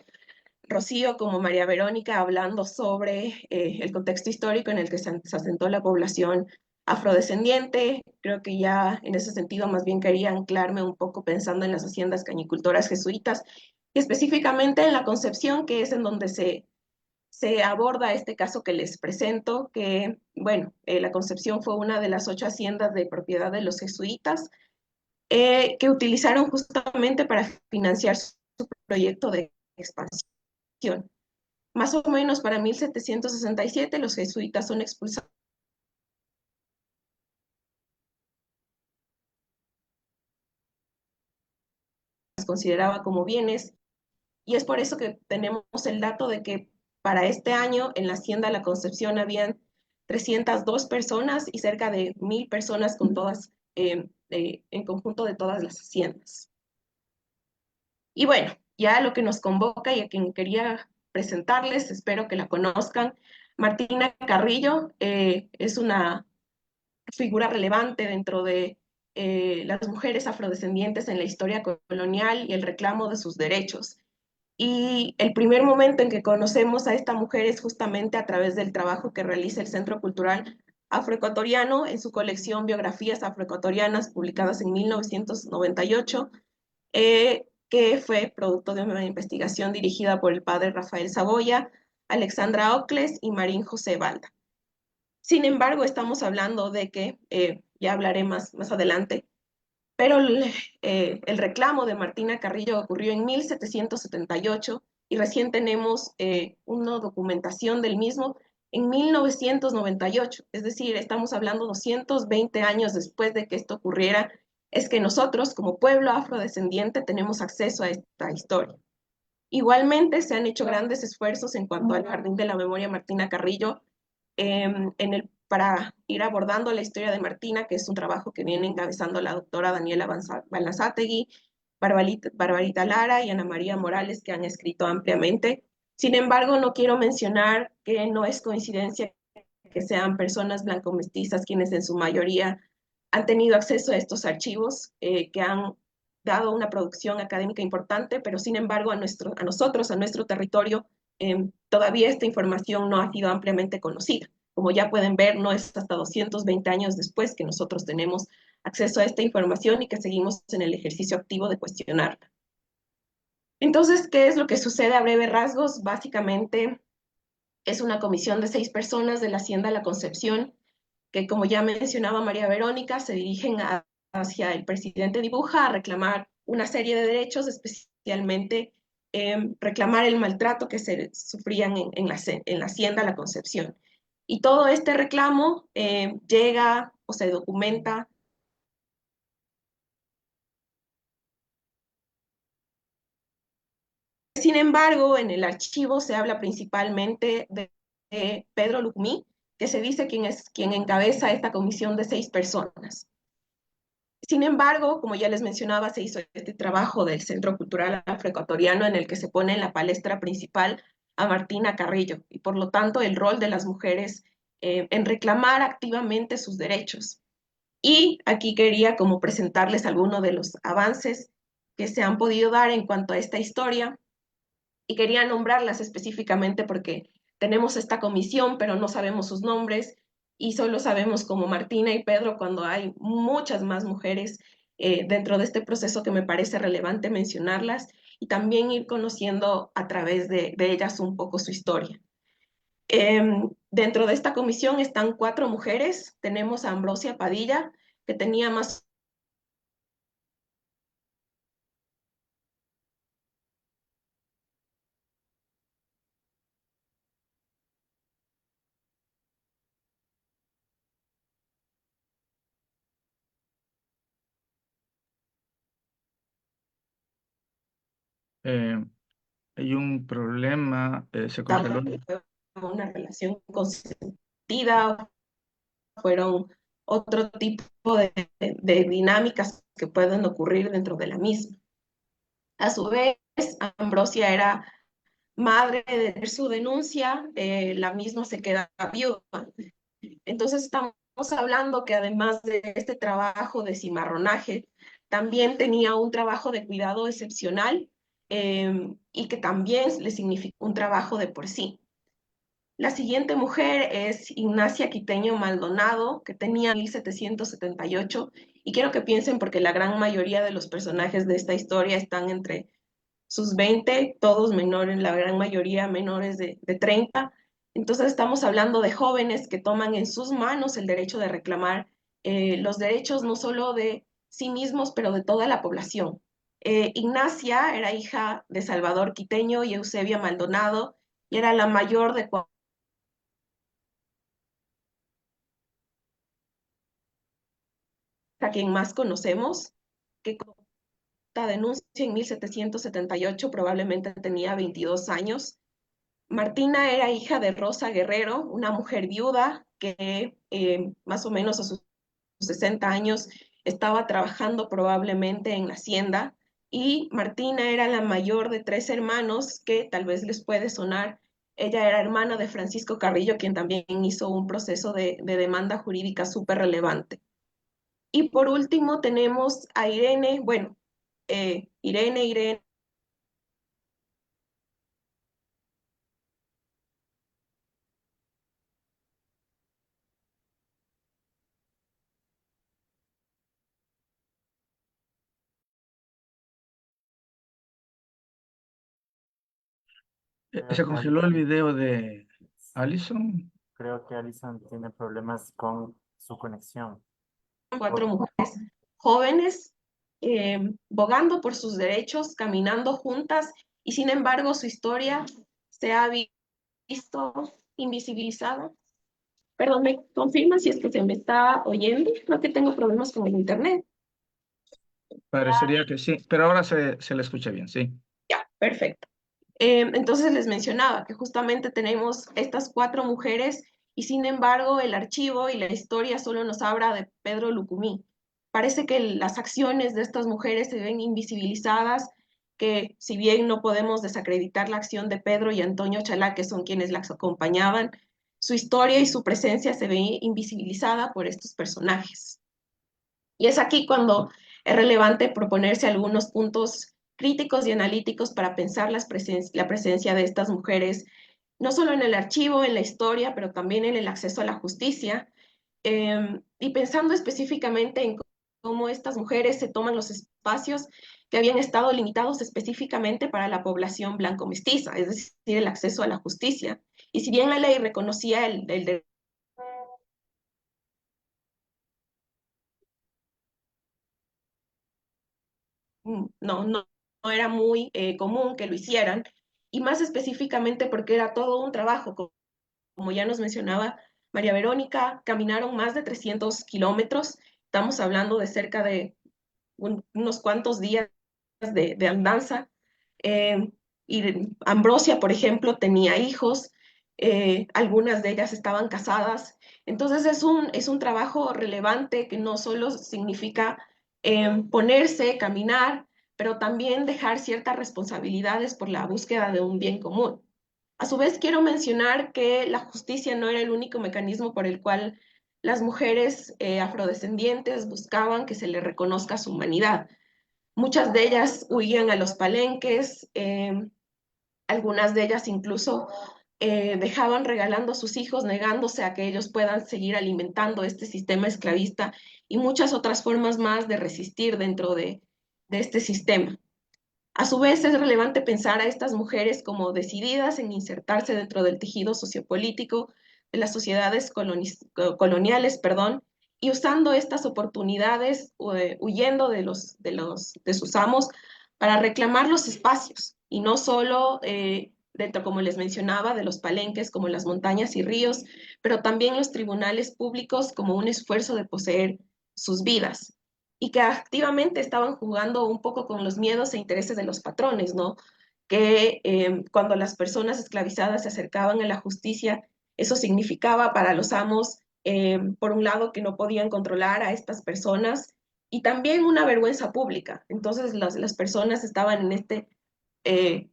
Rocío como María Verónica, hablando sobre el contexto histórico en el que se asentó la población afrodescendiente. Creo que ya en ese sentido más bien quería anclarme un poco pensando en las haciendas cañicultoras jesuitas y específicamente en la Concepción, que es en donde se aborda este caso que les presento, que, bueno, la Concepción fue una de las 8 haciendas de propiedad de los jesuitas que utilizaron justamente para financiar su proyecto de expansión. Más o menos para 1767 los jesuitas son expulsados, consideraba como bienes, y es por eso que tenemos el dato de que para este año en la Hacienda La Concepción habían 302 personas y cerca de 1000 personas con todas, en conjunto de todas las haciendas. Y bueno, ya lo que nos convoca y a quien quería presentarles, espero que la conozcan, Martina Carrillo es una figura relevante dentro de las mujeres afrodescendientes en la historia colonial y el reclamo de sus derechos. Y el primer momento en que conocemos a esta mujer es justamente a través del trabajo que realiza el Centro Cultural Afroecuatoriano en su colección Biografías Afroecuatorianas, publicadas en 1998, que fue producto de una investigación dirigida por el padre Rafael Saboya, Alexandra Ocles y Marín José Balda. Sin embargo, estamos hablando de que, ya hablaré más adelante, pero el reclamo de Martina Carrillo ocurrió en 1778 y recién tenemos una documentación del mismo en 1998, es decir, estamos hablando 220 años después de que esto ocurriera, es que nosotros como pueblo afrodescendiente tenemos acceso a esta historia. Igualmente se han hecho grandes esfuerzos en cuanto al Jardín de la Memoria Martina Carrillo para ir abordando la historia de Martina, que es un trabajo que viene encabezando la doctora Daniela Balnazátegui, Barbarita Lara y Ana María Morales, que han escrito ampliamente. Sin embargo, no quiero mencionar que no es coincidencia que sean personas blanco-mestizas quienes en su mayoría han tenido acceso a estos archivos, que han dado una producción académica importante, pero sin embargo a nosotros, a nuestro territorio, todavía esta información no ha sido ampliamente conocida. Como ya pueden ver, no es hasta 220 años después que nosotros tenemos acceso a esta información y que seguimos en el ejercicio activo de cuestionarla. Entonces, ¿qué es lo que sucede a breve rasgos? Básicamente es una comisión de 6 personas de la Hacienda La Concepción, que como ya mencionaba María Verónica, se dirigen hacia el presidente Dibuja a reclamar una serie de derechos, especialmente reclamar el maltrato que se sufrían en la Hacienda La Concepción. Y todo este reclamo llega o se documenta Sin embargo, en el archivo se habla principalmente de Pedro Lucumí, que se dice quien encabeza esta comisión de 6 personas. Sin embargo, como ya les mencionaba, se hizo este trabajo del Centro Cultural Afroecuatoriano en el que se pone en la palestra principal a Martina Carrillo y por lo tanto el rol de las mujeres en reclamar activamente sus derechos. Y aquí quería como presentarles algunos de los avances que se han podido dar en cuanto a esta historia y quería nombrarlas específicamente porque tenemos esta comisión, pero no sabemos sus nombres y solo sabemos como Martina y Pedro cuando hay muchas más mujeres dentro de este proceso que me parece relevante mencionarlas y también ir conociendo a través de ellas un poco su historia. Dentro de esta comisión están 4 mujeres. Tenemos a Ambrosia Padilla, que tenía más Hay un problema, se congeló. una relación consentida, fueron otro tipo de dinámicas que pueden ocurrir dentro de la misma. A su vez, Ambrosia era madre de su denuncia, la misma se queda viuda. Entonces estamos hablando que además de este trabajo de cimarronaje, también tenía un trabajo de cuidado excepcional y que también le significó un trabajo de por sí. La siguiente mujer es Ignacia Quiteño Maldonado, que tenía 1778, y quiero que piensen porque la gran mayoría de los personajes de esta historia están entre sus 20, todos menores, la gran mayoría menores de 30. Entonces estamos hablando de jóvenes que toman en sus manos el derecho de reclamar los derechos no solo de sí mismos, pero de toda la población. Ignacia era hija de Salvador Quiteño y Eusebia Maldonado, y era la mayor de a quien más conocemos, que con esta denuncia en 1778 probablemente tenía 22 años. Martina era hija de Rosa Guerrero, una mujer viuda que más o menos a sus 60 años estaba trabajando probablemente en la hacienda, y Martina era la mayor de 3 hermanos que tal vez les puede sonar. Ella era hermana de Francisco Carrillo, quien también hizo un proceso de demanda jurídica súper relevante. Y por último tenemos a Irene, bueno, Irene. Se congeló el video de Alison. Creo que Alison tiene problemas con su conexión. 4 mujeres jóvenes bogando por sus derechos, caminando juntas y sin embargo su historia se ha visto invisibilizada. Perdón, ¿me confirma si es que se me está oyendo? Creo que tengo problemas con el internet. Parecería que sí, pero ahora se le escucha bien, sí. Ya, perfecto. Entonces les mencionaba que justamente tenemos estas 4 mujeres y sin embargo el archivo y la historia solo nos habla de Pedro Lucumí. Parece que las acciones de estas mujeres se ven invisibilizadas, que si bien no podemos desacreditar la acción de Pedro y Antonio Chalá, que son quienes las acompañaban, su historia y su presencia se ve invisibilizada por estos personajes. Y es aquí cuando es relevante proponerse algunos puntos críticos y analíticos para pensar la presencia de estas mujeres, no solo en el archivo, en la historia, pero también en el acceso a la justicia, y pensando específicamente en cómo estas mujeres se toman los espacios que habían estado limitados específicamente para la población blanco-mestiza, es decir, el acceso a la justicia. Y si bien la ley reconocía el derecho no era muy común que lo hicieran, y más específicamente porque era todo un trabajo, como ya nos mencionaba María Verónica, caminaron más de 300 kilómetros, estamos hablando de cerca de unos cuantos días de andanza, eh, y Ambrosia, por ejemplo, tenía hijos, algunas de ellas estaban casadas, entonces es un trabajo relevante que no solo significa ponerse, caminar, pero también dejar ciertas responsabilidades por la búsqueda de un bien común. A su vez, quiero mencionar que la justicia no era el único mecanismo por el cual las mujeres afrodescendientes buscaban que se les reconozca su humanidad. Muchas de ellas huían a los palenques, algunas de ellas incluso dejaban regalando a sus hijos, negándose a que ellos puedan seguir alimentando este sistema esclavista y muchas otras formas más de resistir dentro de este sistema. A su vez, es relevante pensar a estas mujeres como decididas en insertarse dentro del tejido sociopolítico de las sociedades coloniales, perdón, y usando estas oportunidades, huyendo de sus amos para reclamar los espacios, y no solo dentro, como les mencionaba, de los palenques como las montañas y ríos, pero también los tribunales públicos como un esfuerzo de poseer sus vidas y que activamente estaban jugando un poco con los miedos e intereses de los patrones, ¿no? Que cuando las personas esclavizadas se acercaban a la justicia, eso significaba para los amos, por un lado, que no podían controlar a estas personas y también una vergüenza pública. Entonces las personas estaban en este eh,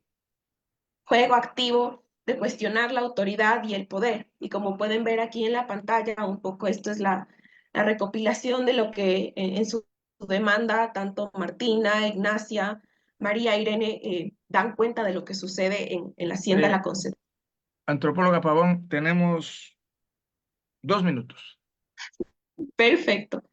juego activo de cuestionar la autoridad y el poder. Y como pueden ver aquí en la pantalla, un poco esto es la recopilación de lo que en su demanda tanto Martina, Ignacia, María Irene dan cuenta de lo que sucede en la Hacienda La Concepción. Antropóloga Pavón, tenemos 2 minutos. Perfecto.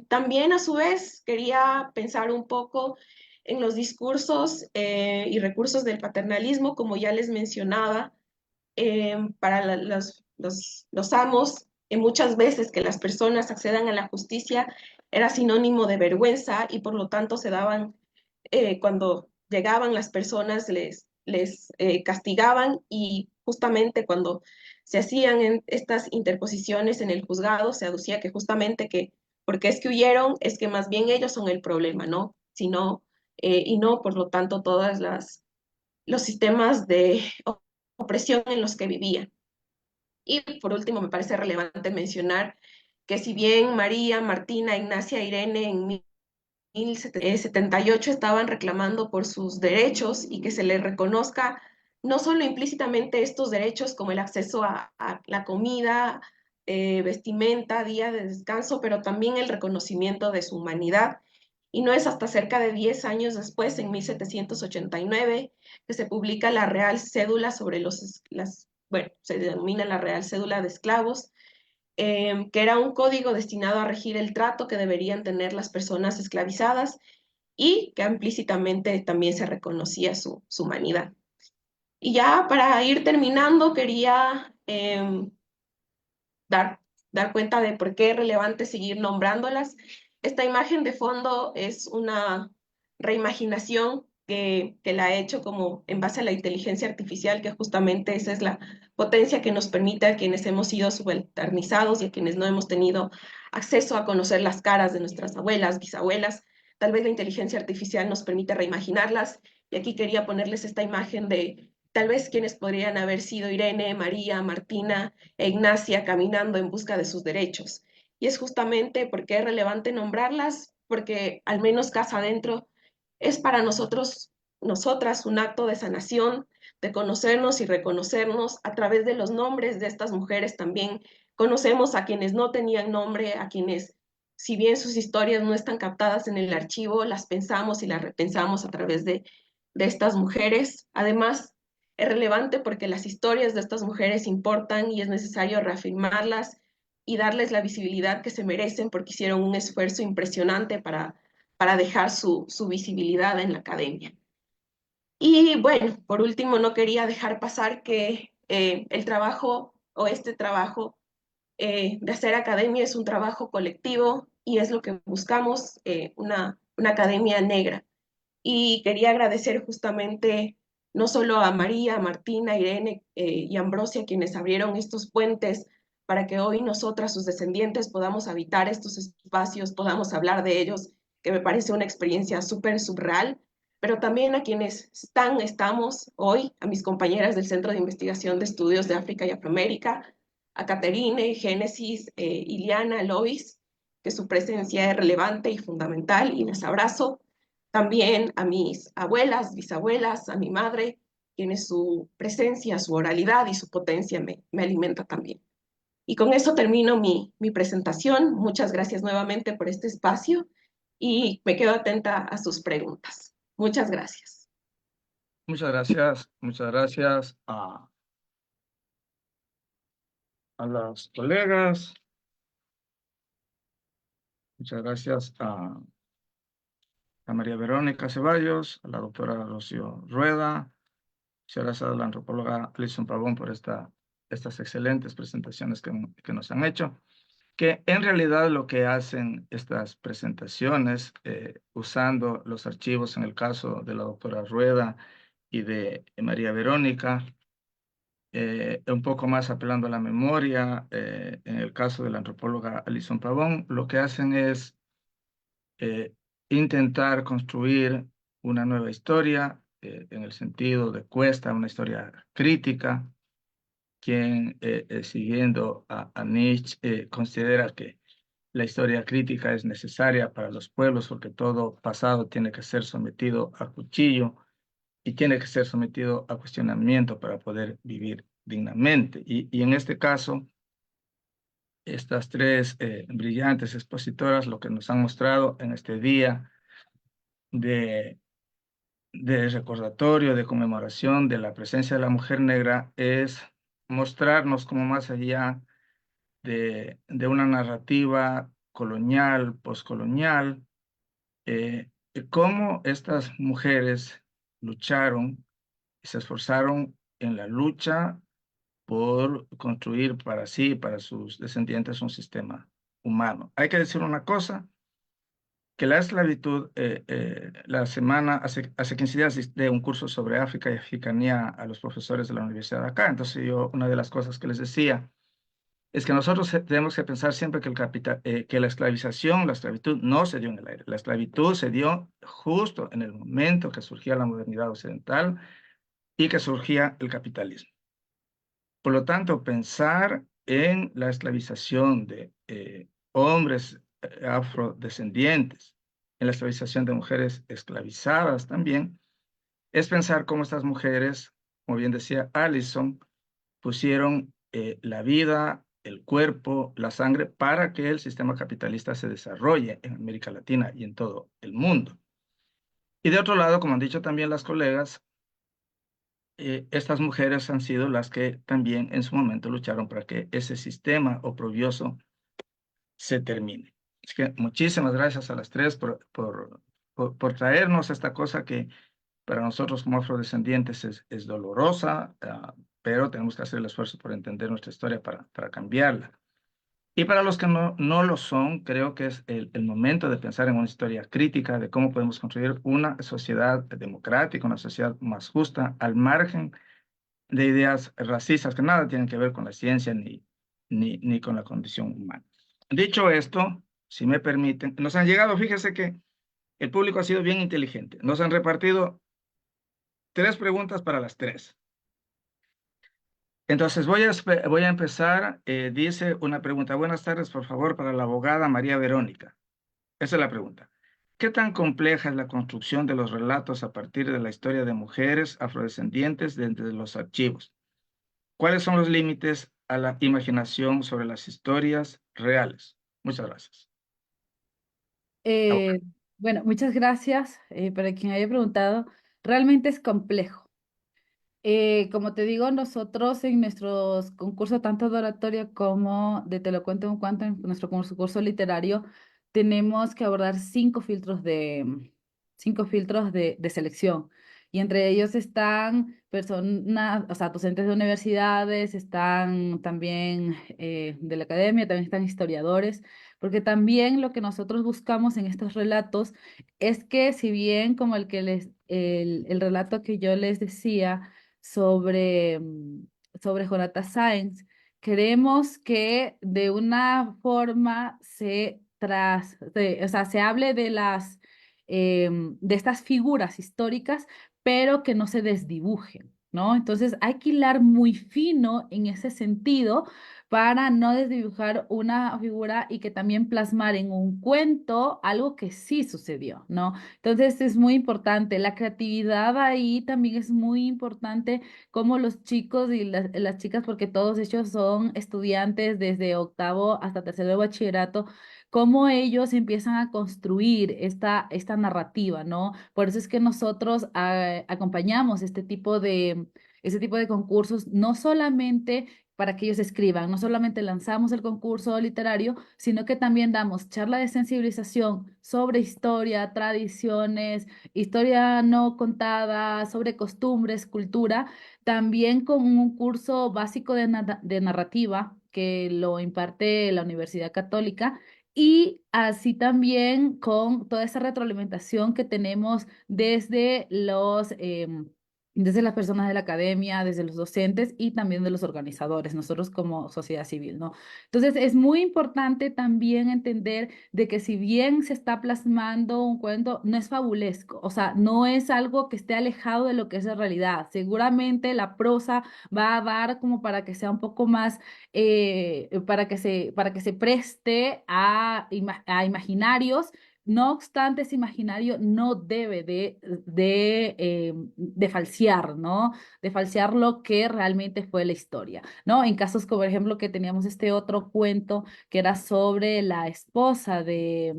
También a su vez quería pensar un poco en los discursos y recursos del paternalismo, como ya les mencionaba, para los amos, muchas veces que las personas accedan a la justicia era sinónimo de vergüenza y por lo tanto se daban, cuando llegaban las personas les castigaban y justamente cuando se hacían estas interposiciones en el juzgado se aducía que justamente que porque es que huyeron, es que más bien ellos son el problema, ¿no? Sino, y no, por lo tanto, todas los sistemas de opresión en los que vivían. Y por último, me parece relevante mencionar que si bien María, Martina, Ignacia, Irene en 1078 estaban reclamando por sus derechos y que se les reconozca no solo implícitamente estos derechos como el acceso a la comida, vestimenta, día de descanso, pero también el reconocimiento de su humanidad. Y no es hasta cerca de 10 años después, en 1789, que se publica la Real Cédula sobre bueno, se denomina la Real Cédula de Esclavos, que era un código destinado a regir el trato que deberían tener las personas esclavizadas y que implícitamente también se reconocía su humanidad. Y ya para ir terminando, quería dar cuenta de por qué es relevante seguir nombrándolas. Esta imagen de fondo es una reimaginación que la ha hecho como en base a la inteligencia artificial, que justamente esa es la potencia que nos permite a quienes hemos sido subalternizados y a quienes no hemos tenido acceso a conocer las caras de nuestras abuelas, bisabuelas. Tal vez la inteligencia artificial nos permite reimaginarlas. Y aquí quería ponerles esta imagen de tal vez quienes podrían haber sido Irene, María, Martina e Ignacia caminando en busca de sus derechos. Y es justamente porque es relevante nombrarlas, porque al menos casa adentro es para nosotros, nosotras, un acto de sanación, de conocernos y reconocernos a través de los nombres de estas mujeres también. Conocemos a quienes no tenían nombre, a quienes, si bien sus historias no están captadas en el archivo, las pensamos y las repensamos a través de estas mujeres. Además, es relevante porque las historias de estas mujeres importan y es necesario reafirmarlas y darles la visibilidad que se merecen porque hicieron un esfuerzo impresionante para dejar su visibilidad en la academia. Y bueno, por último, no quería dejar pasar que el trabajo o este trabajo de hacer academia es un trabajo colectivo y es lo que buscamos, una academia negra. Y quería agradecer justamente no solo a María, Martina, Irene y Ambrosia, quienes abrieron estos puentes para que hoy nosotras, sus descendientes, podamos habitar estos espacios, podamos hablar de ellos, que me parece una experiencia súper surreal, pero también a quienes estamos hoy, a mis compañeras del Centro de Investigación de Estudios de África y Afroamérica, a Caterine, Génesis, Iliana, Lois, que su presencia es relevante y fundamental y les abrazo. También a mis abuelas, bisabuelas, a mi madre, quienes su presencia, su oralidad y su potencia me alimenta también. Y con eso termino mi presentación. Muchas gracias nuevamente por este espacio y me quedo atenta a sus preguntas. Muchas gracias. Muchas gracias a las colegas. Muchas gracias a María Verónica Ceballos, a la doctora Rocío Rueda. Muchas gracias a la antropóloga Alison Pavón por estas excelentes presentaciones que nos han hecho, que en realidad lo que hacen estas presentaciones, usando los archivos en el caso de la doctora Rueda y de María Verónica, un poco más apelando a la memoria, en el caso de la antropóloga Alison Pavón, lo que hacen es intentar construir una nueva historia, en el sentido de Cuesta, una historia crítica, quien, siguiendo a Nietzsche, considera que la historia crítica es necesaria para los pueblos porque todo pasado tiene que ser sometido a cuchillo y tiene que ser sometido a cuestionamiento para poder vivir dignamente. Y en este caso, estas tres brillantes expositoras lo que nos han mostrado en este día de recordatorio, de conmemoración de la presencia de la mujer negra es mostrarnos como más allá de una narrativa colonial, poscolonial, cómo estas mujeres lucharon y se esforzaron en la lucha por construir para sí y para sus descendientes un sistema humano. Hay que decir una cosa, que la esclavitud, hace 15 días de un curso sobre África y africanía a los profesores de la universidad de acá. Entonces una de las cosas que les decía es que nosotros tenemos que pensar siempre que, que la esclavización, la esclavitud no se dio en el aire. La esclavitud se dio justo en el momento que surgía la modernidad occidental y que surgía el capitalismo. Por lo tanto, pensar en la esclavización de hombres afrodescendientes, en la esclavización de mujeres esclavizadas también, es pensar cómo estas mujeres, como bien decía Alison, pusieron la vida, el cuerpo, la sangre para que el sistema capitalista se desarrolle en América Latina y en todo el mundo. Y de otro lado, como han dicho también las colegas, estas mujeres han sido las que también en su momento lucharon para que ese sistema oprobioso se termine. Así que muchísimas gracias a las tres por traernos esta cosa que para nosotros como afrodescendientes es dolorosa, pero tenemos que hacer el esfuerzo por entender nuestra historia para cambiarla. Y para los que no lo son, creo que es el momento de pensar en una historia crítica de cómo podemos construir una sociedad democrática, una sociedad más justa, al margen de ideas racistas que nada tienen que ver con la ciencia ni con la condición humana. Dicho esto, si me permiten, nos han llegado, fíjese que el público ha sido bien inteligente. Nos han repartido 3 preguntas para las 3. Entonces voy a empezar. Dice una pregunta. Buenas tardes, por favor, para la abogada María Verónica. Esa es la pregunta. ¿Qué tan compleja es la construcción de los relatos a partir de la historia de mujeres afrodescendientes dentro de los archivos? ¿Cuáles son los límites a la imaginación sobre las historias reales? Muchas gracias. Eh, bueno, muchas gracias para quien haya preguntado. Realmente es complejo. Como te digo, nosotros en nuestros concursos, tanto de oratoria como de Te lo cuento en un cuento, en nuestro concurso literario, tenemos que abordar 5 filtros de selección. Y entre ellos están personas, o sea, docentes de universidades, están también de la academia, también están historiadores, porque también lo que nosotros buscamos en estos relatos es que si bien como el relato que yo les decía, sobre Jonathan Sáenz. Queremos que de una forma o sea, se hable de estas figuras históricas, pero que no se desdibujen, ¿no? Entonces hay que hilar muy fino en ese sentido para no desdibujar una figura y que también plasmar en un cuento algo que sí sucedió, ¿no? Entonces es muy importante. La creatividad ahí también es muy importante, como los chicos y las chicas, porque todos ellos son estudiantes desde octavo hasta tercero de bachillerato, cómo ellos empiezan a construir esta narrativa, ¿no? Por eso es que nosotros acompañamos este tipo de concursos, no solamente para que ellos escriban. No solamente lanzamos el concurso literario, sino que también damos charla de sensibilización sobre historia, tradiciones, historia no contada, sobre costumbres, cultura, también con un curso básico de narrativa que lo imparte la Universidad Católica. Y así también con toda esa retroalimentación que tenemos desde las personas de la academia, desde los docentes y también de los organizadores, nosotros como sociedad civil, ¿no? Entonces, es muy importante también entender de que si bien se está plasmando un cuento, no es fabulesco, o sea, no es algo que esté alejado de lo que es la realidad. Seguramente la prosa va a dar como para que sea un poco más, para que se preste a imaginarios. No obstante, ese imaginario no debe de falsear, ¿no? De falsear lo que realmente fue la historia, ¿no? En casos como, por ejemplo, que teníamos este otro cuento que era sobre la esposa de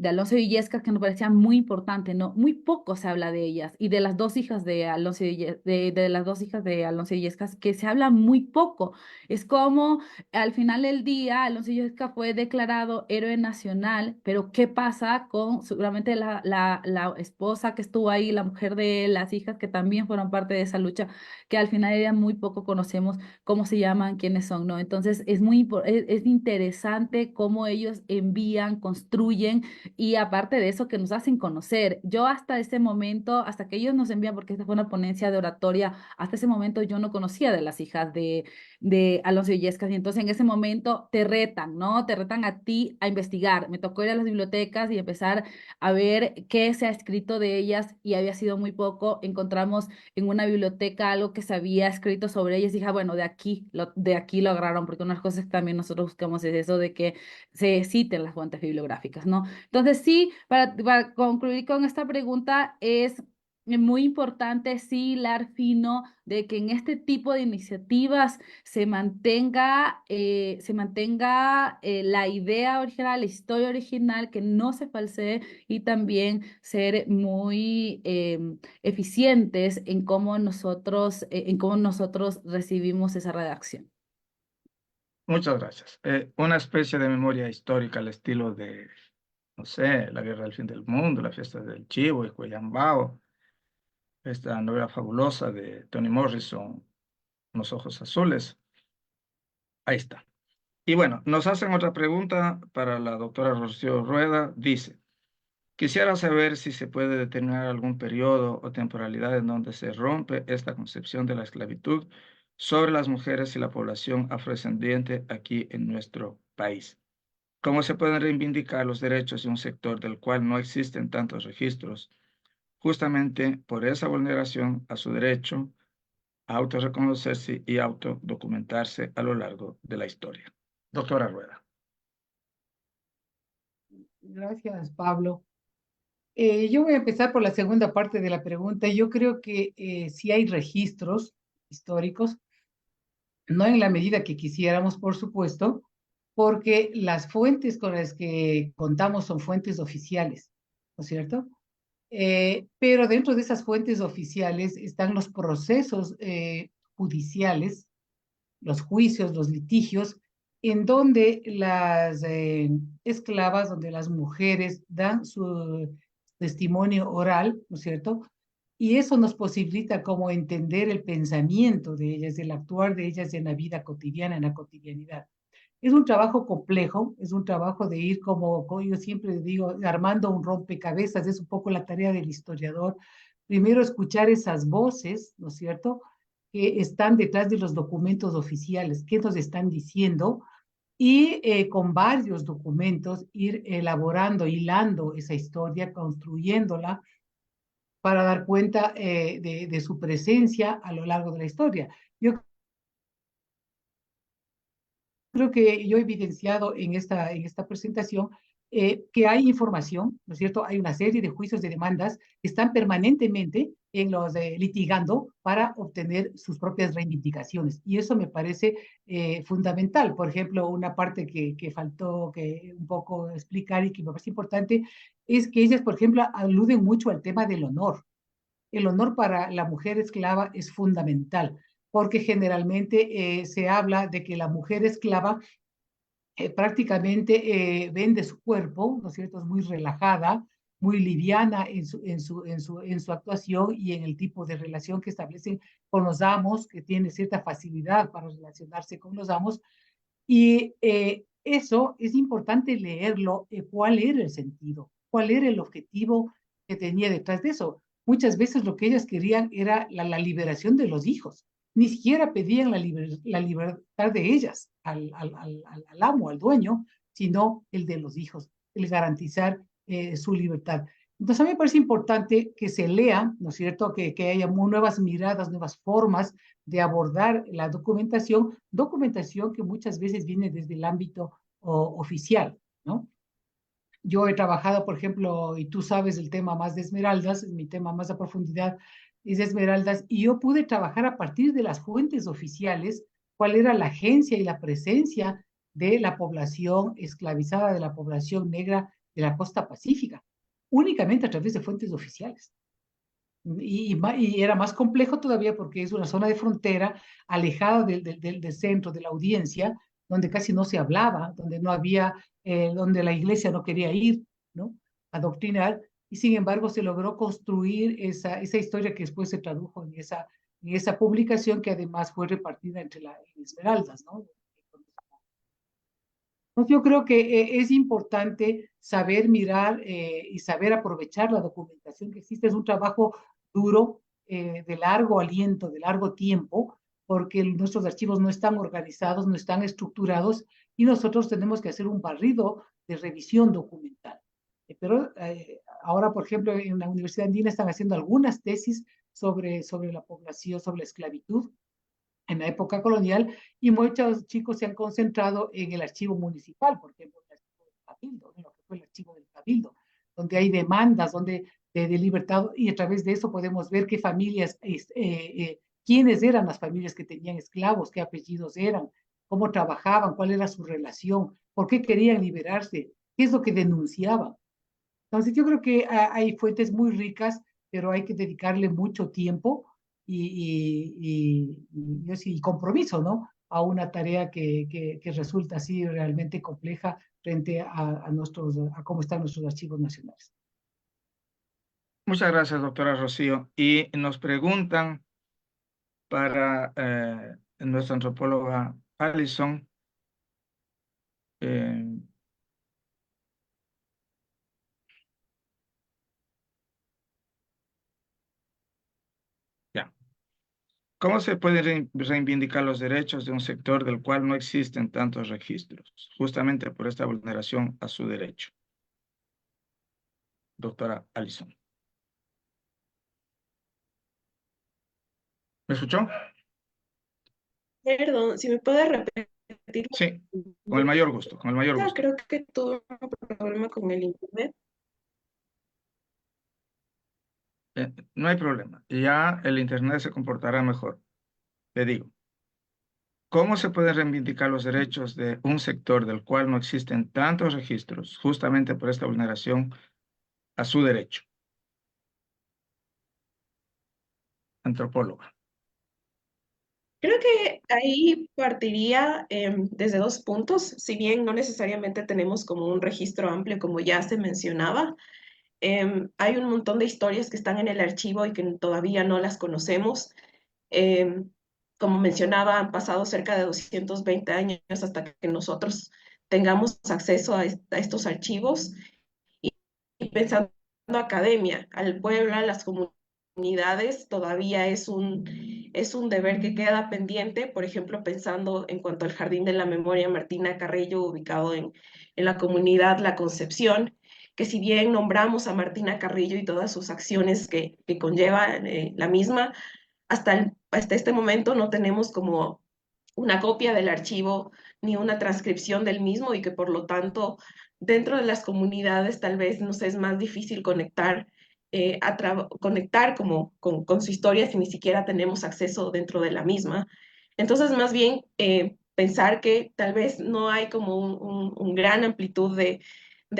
Alonso Illescas, que nos parecía muy importante, ¿no? Muy poco se habla de ellas y de las dos hijas de Alonso de las dos hijas de Alonso Illescas, que se habla muy poco. Es como al final del día Alonso Illescas fue declarado héroe nacional, pero ¿qué pasa con seguramente la esposa que estuvo ahí, la mujer de las hijas que también fueron parte de esa lucha, que al final del día muy poco conocemos cómo se llaman, quiénes son, ¿no? Entonces es interesante cómo ellos envían, construyen y aparte de eso que nos hacen conocer. Yo hasta ese momento, hasta que ellos nos envían, porque esta fue una ponencia de oratoria, hasta ese momento yo no conocía de las hijas de Alonso Illescas y entonces en ese momento te retan, ¿no? Te retan a ti a investigar. Me tocó ir a las bibliotecas y empezar a ver qué se ha escrito de ellas y había sido muy poco. Encontramos en una biblioteca algo que se había escrito sobre ellas y dije, bueno, de aquí lo agarraron, porque una de las cosas que también nosotros buscamos es eso de que se citen las fuentes bibliográficas, ¿no? Entonces, sí, para concluir con esta pregunta, es muy importante, sí, hilar fino de que en este tipo de iniciativas se mantenga la idea original, la historia original, que no se falsee y también ser muy eficientes en cómo nosotros recibimos esa redacción. Muchas gracias. Una especie de memoria histórica al estilo de, no sé, La Guerra del Fin del Mundo, La Fiesta del Chivo y Cuellambao, esta novela fabulosa de Toni Morrison, Los Ojos Azules. Ahí está. Y bueno, nos hacen otra pregunta para la doctora Rocío Rueda. Dice, quisiera saber si se puede determinar algún periodo o temporalidad en donde se rompe esta concepción de la esclavitud sobre las mujeres y la población afrodescendiente aquí en nuestro país. ¿Cómo se pueden reivindicar los derechos de un sector del cual no existen tantos registros, justamente por esa vulneración a su derecho a autorreconocerse y autodocumentarse a lo largo de la historia? Doctora Rueda. Gracias, Pablo. Yo voy a empezar por la segunda parte de la pregunta. Yo creo que sí hay registros históricos, no en la medida que quisiéramos, por supuesto, porque las fuentes con las que contamos son fuentes oficiales, ¿no es cierto? Pero dentro de esas fuentes oficiales están los procesos judiciales, los juicios, los litigios, en donde las esclavas, donde las mujeres dan su testimonio oral, ¿no es cierto? Y eso nos posibilita como entender el pensamiento de ellas, el actuar de ellas en la vida cotidiana, en la cotidianidad. Es un trabajo complejo, es un trabajo de ir como yo siempre digo, armando un rompecabezas, es un poco la tarea del historiador. Primero escuchar esas voces, ¿no es cierto?, que están detrás de los documentos oficiales, qué nos están diciendo, y con varios documentos ir elaborando, hilando esa historia, construyéndola para dar cuenta de su presencia a lo largo de la historia. Yo creo que yo he evidenciado en esta presentación que hay información, ¿no es cierto? Hay una serie de juicios de demandas que están permanentemente en los litigando para obtener sus propias reivindicaciones. Y eso me parece fundamental. Por ejemplo, una parte que faltó que un poco explicar y que me parece importante es que ellas, por ejemplo, aluden mucho al tema del honor. El honor para la mujer esclava es fundamental, porque generalmente se habla de que la mujer esclava prácticamente vende su cuerpo, ¿no es cierto? Es muy relajada, muy liviana en su actuación y en el tipo de relación que establecen con los amos, que tiene cierta facilidad para relacionarse con los amos. Y eso es importante leerlo, cuál era el sentido, cuál era el objetivo que tenía detrás de eso. Muchas veces lo que ellas querían era la liberación de los hijos. Ni siquiera pedían la libertad de ellas al amo, al dueño, sino el de los hijos, el garantizar su libertad. Entonces, a mí me parece importante que se lea, ¿no es cierto?, que haya nuevas miradas, nuevas formas de abordar la documentación, documentación que muchas veces viene desde el ámbito oficial, ¿no? Yo he trabajado, por ejemplo, y tú sabes el tema más de Esmeraldas, mi tema más a profundidad es de Esmeraldas, y yo pude trabajar a partir de las fuentes oficiales, cuál era la agencia y la presencia de la población esclavizada, de la población negra de la costa pacífica, únicamente a través de fuentes oficiales. Y era más complejo todavía porque es una zona de frontera alejada del centro, de la audiencia, donde casi no se hablaba, donde no había, donde la iglesia no quería ir, ¿no?, a doctrinar, y sin embargo se logró construir esa historia que después se tradujo en esa publicación que además fue repartida entre las Esmeraldas, ¿no? Entonces yo creo que es importante saber mirar y saber aprovechar la documentación que existe. Es un trabajo duro, de largo aliento, de largo tiempo, porque nuestros archivos no están organizados, no están estructurados y nosotros tenemos que hacer un barrido de revisión documental. Pero ahora, por ejemplo, en la Universidad Andina están haciendo algunas tesis sobre la población, sobre la esclavitud en la época colonial, y muchos chicos se han concentrado en el archivo municipal, por ejemplo, el archivo del Cabildo, en lo que fue el archivo del Cabildo, donde hay demandas de libertad, y a través de eso podemos ver qué familias, quiénes eran las familias que tenían esclavos, qué apellidos eran, cómo trabajaban, cuál era su relación, por qué querían liberarse, qué es lo que denunciaban. Entonces yo creo que hay fuentes muy ricas, pero hay que dedicarle mucho tiempo y compromiso, ¿no?, a una tarea que resulta así realmente compleja frente a cómo están nuestros archivos nacionales. Muchas gracias, doctora Rocío. Y nos preguntan para nuestra antropóloga Alison, Eh, ya. ¿Cómo se pueden reivindicar los derechos de un sector del cual no existen tantos registros, justamente por esta vulneración a su derecho? Doctora Alison. ¿Me escuchó? Perdón, si me puede repetir la Sí, con el mayor gusto, con el mayor pregunta, gusto. creo que tuve un problema con el internet. No hay problema. Ya el Internet se comportará mejor. Le digo, ¿cómo se pueden reivindicar los derechos de un sector del cual no existen tantos registros, justamente por esta vulneración a su derecho? Antropóloga. Creo que ahí partiría desde dos puntos, si bien no necesariamente tenemos como un registro amplio, como ya se mencionaba. Hay un montón de historias que están en el archivo y que todavía no las conocemos. Em, Como mencionaba, han pasado cerca de 220 años hasta que nosotros tengamos acceso a estos archivos. Y pensando en academia, al pueblo, a las comunidades, todavía es un deber que queda pendiente, por ejemplo, pensando en cuanto al Jardín de la Memoria Martina Carrillo, ubicado en la comunidad La Concepción, que si bien nombramos a Martina Carrillo y todas sus acciones que conlleva la misma, hasta este momento no tenemos como una copia del archivo ni una transcripción del mismo y que por lo tanto dentro de las comunidades tal vez nos es más difícil conectar, conectar como con su historia si ni siquiera tenemos acceso dentro de la misma. Entonces más bien pensar que tal vez no hay como un gran amplitud de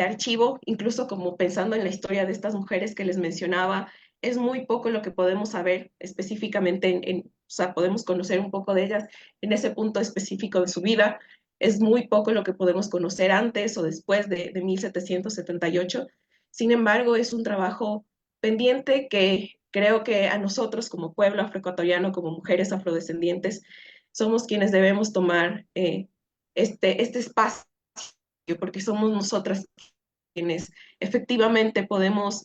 archivo, incluso como pensando en la historia de estas mujeres que les mencionaba, es muy poco lo que podemos saber específicamente o sea, podemos conocer un poco de ellas en ese punto específico de su vida. Es muy poco lo que podemos conocer antes o después de 1778. Sin embargo, es un trabajo pendiente que creo que a nosotros como pueblo afroecuatoriano, como mujeres afrodescendientes, somos quienes debemos tomar este espacio, porque somos nosotras quienes efectivamente podemos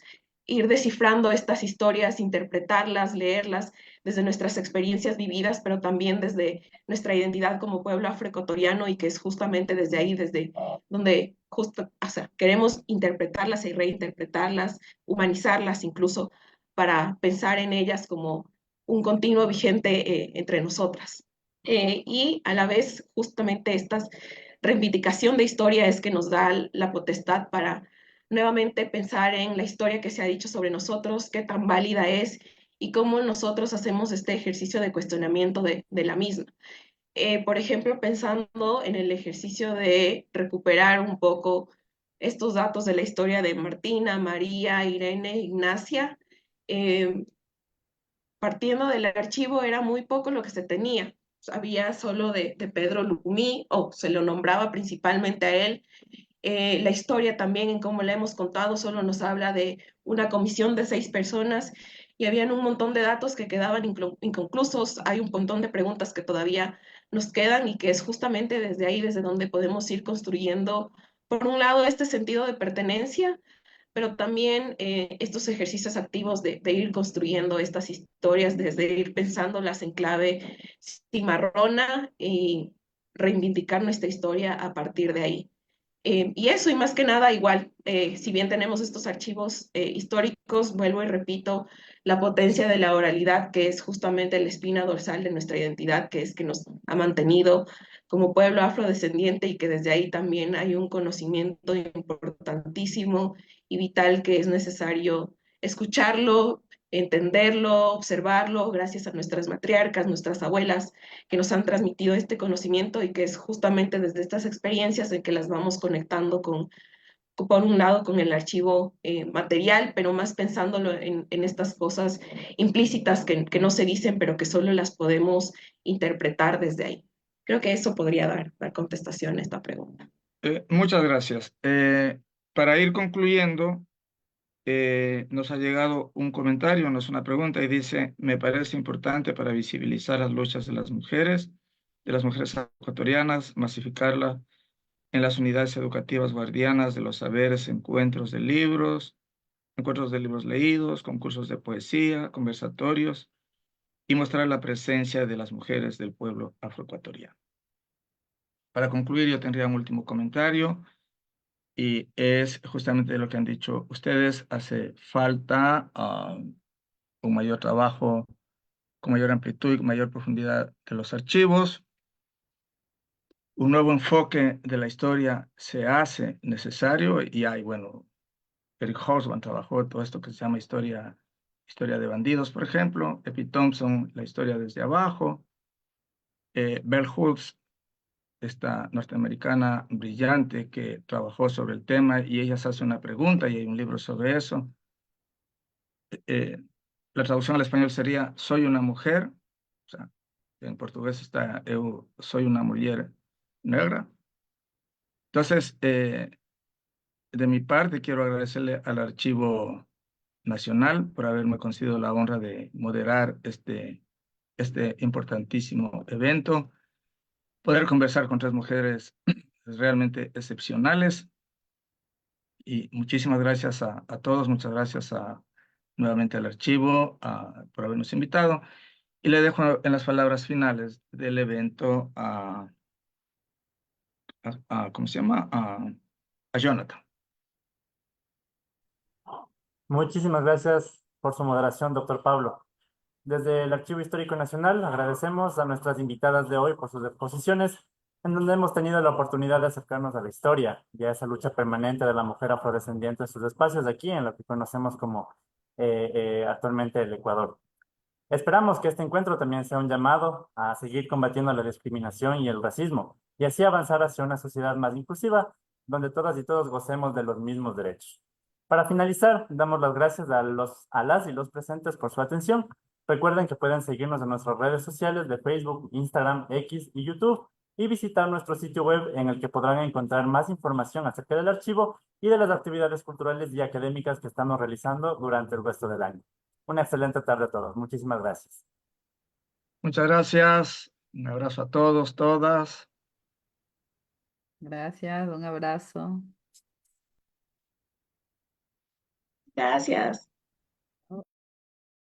ir descifrando estas historias, interpretarlas, leerlas desde nuestras experiencias vividas, pero también desde nuestra identidad como pueblo afroecuatoriano y que es justamente desde ahí, desde donde justo, o sea, queremos interpretarlas y reinterpretarlas, humanizarlas incluso para pensar en ellas como un continuo vigente entre nosotras. Y a la vez, justamente esta reivindicación de historia es que nos da la potestad para nuevamente pensar en la historia que se ha dicho sobre nosotros, qué tan válida es y cómo nosotros hacemos este ejercicio de cuestionamiento de la misma. Por ejemplo, pensando en el ejercicio de recuperar un poco estos datos de la historia de Martina, María, Irene, Ignacia, eh, partiendo del archivo era muy poco lo que se tenía. Había solo de Pedro Lumí, o se lo nombraba principalmente a él. La historia también, en cómo la hemos contado, solo nos habla de una comisión de 6 personas y habían un montón de datos que quedaban inconclusos. Hay un montón de preguntas que todavía nos quedan y que es justamente desde ahí, desde donde podemos ir construyendo, por un lado, este sentido de pertenencia, pero también estos ejercicios activos de ir construyendo estas historias, desde ir pensándolas en clave cimarrona y reivindicar nuestra historia a partir de ahí. Y eso, y más que nada, igual, si bien tenemos estos archivos históricos, vuelvo y repito, la potencia de la oralidad, que es justamente la espina dorsal de nuestra identidad, que es que nos ha mantenido como pueblo afrodescendiente y que desde ahí también hay un conocimiento importantísimo y vital que es necesario escucharlo, entenderlo, observarlo, gracias a nuestras matriarcas, nuestras abuelas, que nos han transmitido este conocimiento y que es justamente desde estas experiencias en que las vamos conectando por un lado, con el archivo material, pero más pensándolo en estas cosas implícitas que no se dicen, pero que solo las podemos interpretar desde ahí. Creo que eso podría dar contestación a esta pregunta. Muchas gracias. Para ir concluyendo, nos ha llegado un comentario, no es una pregunta, y dice, me parece importante para visibilizar las luchas de las mujeres ecuatorianas, masificarla en las unidades educativas guardianas de los saberes, encuentros de libros leídos, concursos de poesía, conversatorios, y mostrar la presencia de las mujeres del pueblo afroecuatoriano. Para concluir, yo tendría un último comentario, y es justamente de lo que han dicho ustedes. Hace falta un mayor trabajo con mayor amplitud y mayor profundidad de los archivos. Un nuevo enfoque de la historia se hace necesario, y hay, bueno, Eric Hobsbawm trabajó todo esto que se llama historia de bandidos, por ejemplo. Epi Thompson, la historia desde abajo. Bell Hooks, esta norteamericana brillante que trabajó sobre el tema, y ella se hace una pregunta y hay un libro sobre eso. La traducción al español sería "Soy una mujer", o sea, en portugués está "Eu soy una mujer negra". Entonces, de mi parte, quiero agradecerle al Archivo Nacional por haberme concedido la honra de moderar este importantísimo evento, poder conversar con tres mujeres realmente excepcionales. Y muchísimas gracias a todos, muchas gracias nuevamente al archivo por habernos invitado. Y le dejo en las palabras finales del evento ¿cómo se llama? A Jonathan. Muchísimas gracias por su moderación, doctor Pablo. Desde el Archivo Histórico Nacional agradecemos a nuestras invitadas de hoy por sus exposiciones, en donde hemos tenido la oportunidad de acercarnos a la historia y a esa lucha permanente de la mujer afrodescendiente en sus espacios de aquí, en lo que conocemos como actualmente el Ecuador. Esperamos que este encuentro también sea un llamado a seguir combatiendo la discriminación y el racismo, y así avanzar hacia una sociedad más inclusiva, donde todas y todos gocemos de los mismos derechos. Para finalizar, damos las gracias a las y los presentes por su atención. Recuerden que pueden seguirnos en nuestras redes sociales de Facebook, Instagram, X y YouTube, y visitar nuestro sitio web, en el que podrán encontrar más información acerca del archivo y de las actividades culturales y académicas que estamos realizando durante el resto del año. Una excelente tarde a todos. Muchísimas gracias. Muchas gracias. Un abrazo a todos, todas. Gracias, un abrazo. Gracias.